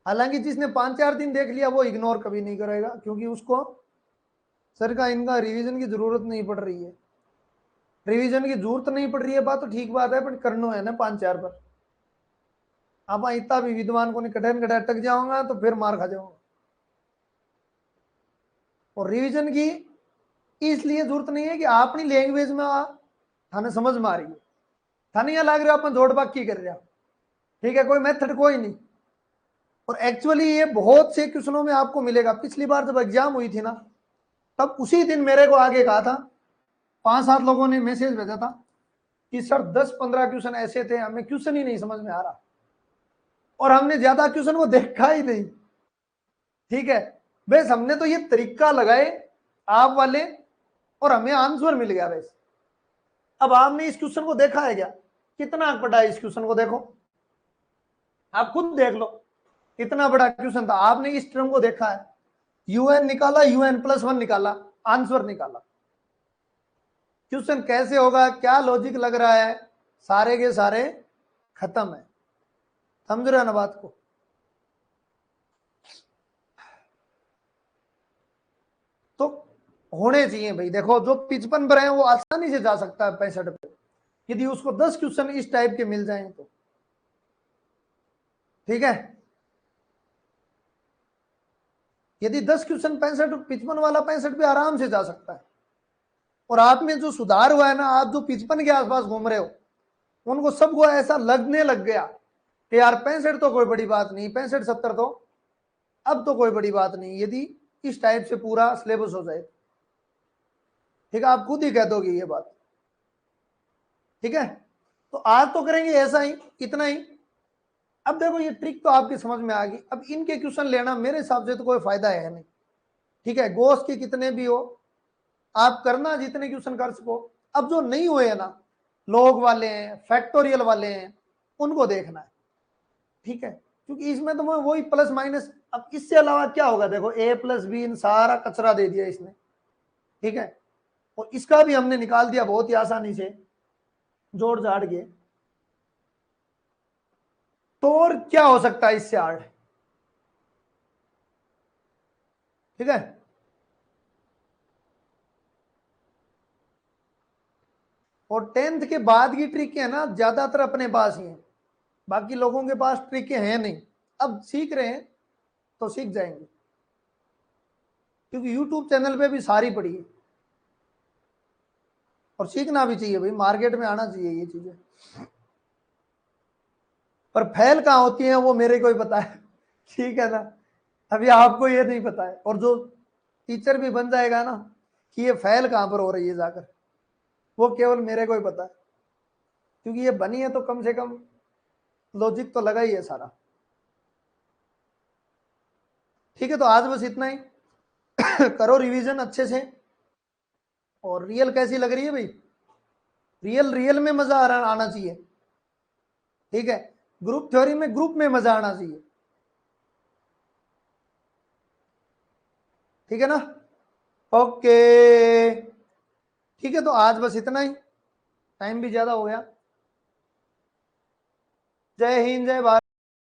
Speaker 1: हालांकि जिसने 5-4 दिन देख लिया वो इग्नोर कभी नहीं करेगा, क्योंकि उसको सर का इनका रिवीजन की जरूरत नहीं पड़ रही है, रिवीजन की जरूरत नहीं पड़ रही है, बात तो ठीक बात है, पर करना है ना 5-4 पर। आप इतना भी विद्वान को नहीं कठिन कठिन अटक जाऊंगा तो फिर मार खा जाऊंगा। और रिवीजन की इसलिए जरूरत नहीं है कि अपनी लैंग्वेज में थाने समझ में आ रही है, थाने यहाँ लग रहा है अपन जोड़ बाकी कर रहा, ठीक है, कोई मेथड कोई नहीं। और एक्चुअली ये बहुत से क्वेश्चनों में आपको मिलेगा। पिछली बार जब एग्जाम हुई थी ना, तब उसी दिन मेरे को आगे कहा था, 5-7 लोगों ने मैसेज भेजा था कि सर 10-15 क्वेश्चन ऐसे थे हमें क्वेश्चन ही नहीं समझ में आ रहा, और हमने ज्यादा क्वेश्चन वो देखा ही नहीं, ठीक है। बस हमने तो ये तरीका लगाए आप वाले, और हमें आंसर मिल गया बस। अब आपने इस क्वेश्चन को देखा है क्या, कितना बड़ा इस क्वेश्चन को देखो, आप खुद देख लो कितना बड़ा क्वेश्चन था। आपने इस टर्म को देखा है, UN निकाला, UN+1 निकाला, आंसर निकाला, क्वेश्चन कैसे होगा, क्या लॉजिक लग रहा है, सारे के सारे खत्म है, समझ रहे हो ना बात को। तो होने चाहिए भाई, देखो जो 55 पर है वो आसानी से जा सकता है 65 पे, यदि उसको 10 क्वेश्चन इस टाइप के मिल जाएं तो, ठीक है। यदि 10 क्वेश्चन 65 55 वाला 65 पे आराम से जा सकता है। और आप में जो सुधार हुआ है ना, आप जो 55 के आसपास घूम रहे हो, उनको सबको ऐसा लगने लग गया कि यार 65 तो कोई बड़ी बात नहीं, 65-70 तो अब तो कोई बड़ी बात नहीं, यदि इस टाइप से पूरा सिलेबस हो जाए, ठीक है। आप खुद ही कह दोगे ये बात, ठीक है। तो आज तो करेंगे ऐसा ही, इतना ही। अब देखो ये ट्रिक तो आपकी समझ में आ गई, अब इनके क्वेश्चन लेना मेरे हिसाब से तो कोई फायदा है नहीं, ठीक है। गोस के कितने भी हो आप करना, जितने क्वेश्चन कर सको। अब जो नहीं हुए है ना, लॉग वाले हैं, फैक्टोरियल वाले हैं, उनको देखना है, ठीक है। क्योंकि इसमें तो मैं वही प्लस माइनस, अब इससे अलावा क्या होगा, देखो A+B इन सारा कचरा दे दिया इसने, ठीक है। और इसका भी हमने निकाल दिया बहुत ही आसानी से जोड़ जाड़ के। तो और क्या हो सकता है इससे हार्ड, ठीक है। और 10th के बाद की ट्रिक है ना, ज्यादातर अपने पास ही है, बाकी लोगों के पास ट्रिकें हैं नहीं। अब सीख रहे हैं तो सीख जाएंगे, क्योंकि यूट्यूब चैनल पे भी सारी पड़ी है, और सीखना भी चाहिए भाई, मार्केट में आना चाहिए ये चीजें। पर फेल कहाँ होती है वो मेरे को ही पता है, ठीक है ना, अभी आपको ये नहीं पता है। और जो टीचर भी बन जाएगा ना, कि ये फेल कहाँ पर हो रही है जाकर, वो केवल मेरे को ही पता है। क्योंकि ये बनी है तो कम से कम लॉजिक तो लगा ही है सारा। ठीक है, तो आज बस इतना ही। करो रिवीजन अच्छे से। और रियल कैसी लग रही है भाई? रियल रियल में मजा आना चाहिए। ठीक है, ग्रुप थ्योरी में ग्रुप में मजा आना चाहिए। ठीक है ना? ओके, ठीक है, तो आज बस इतना ही, टाइम भी ज्यादा हो गया। जय हिंद, जय भारत।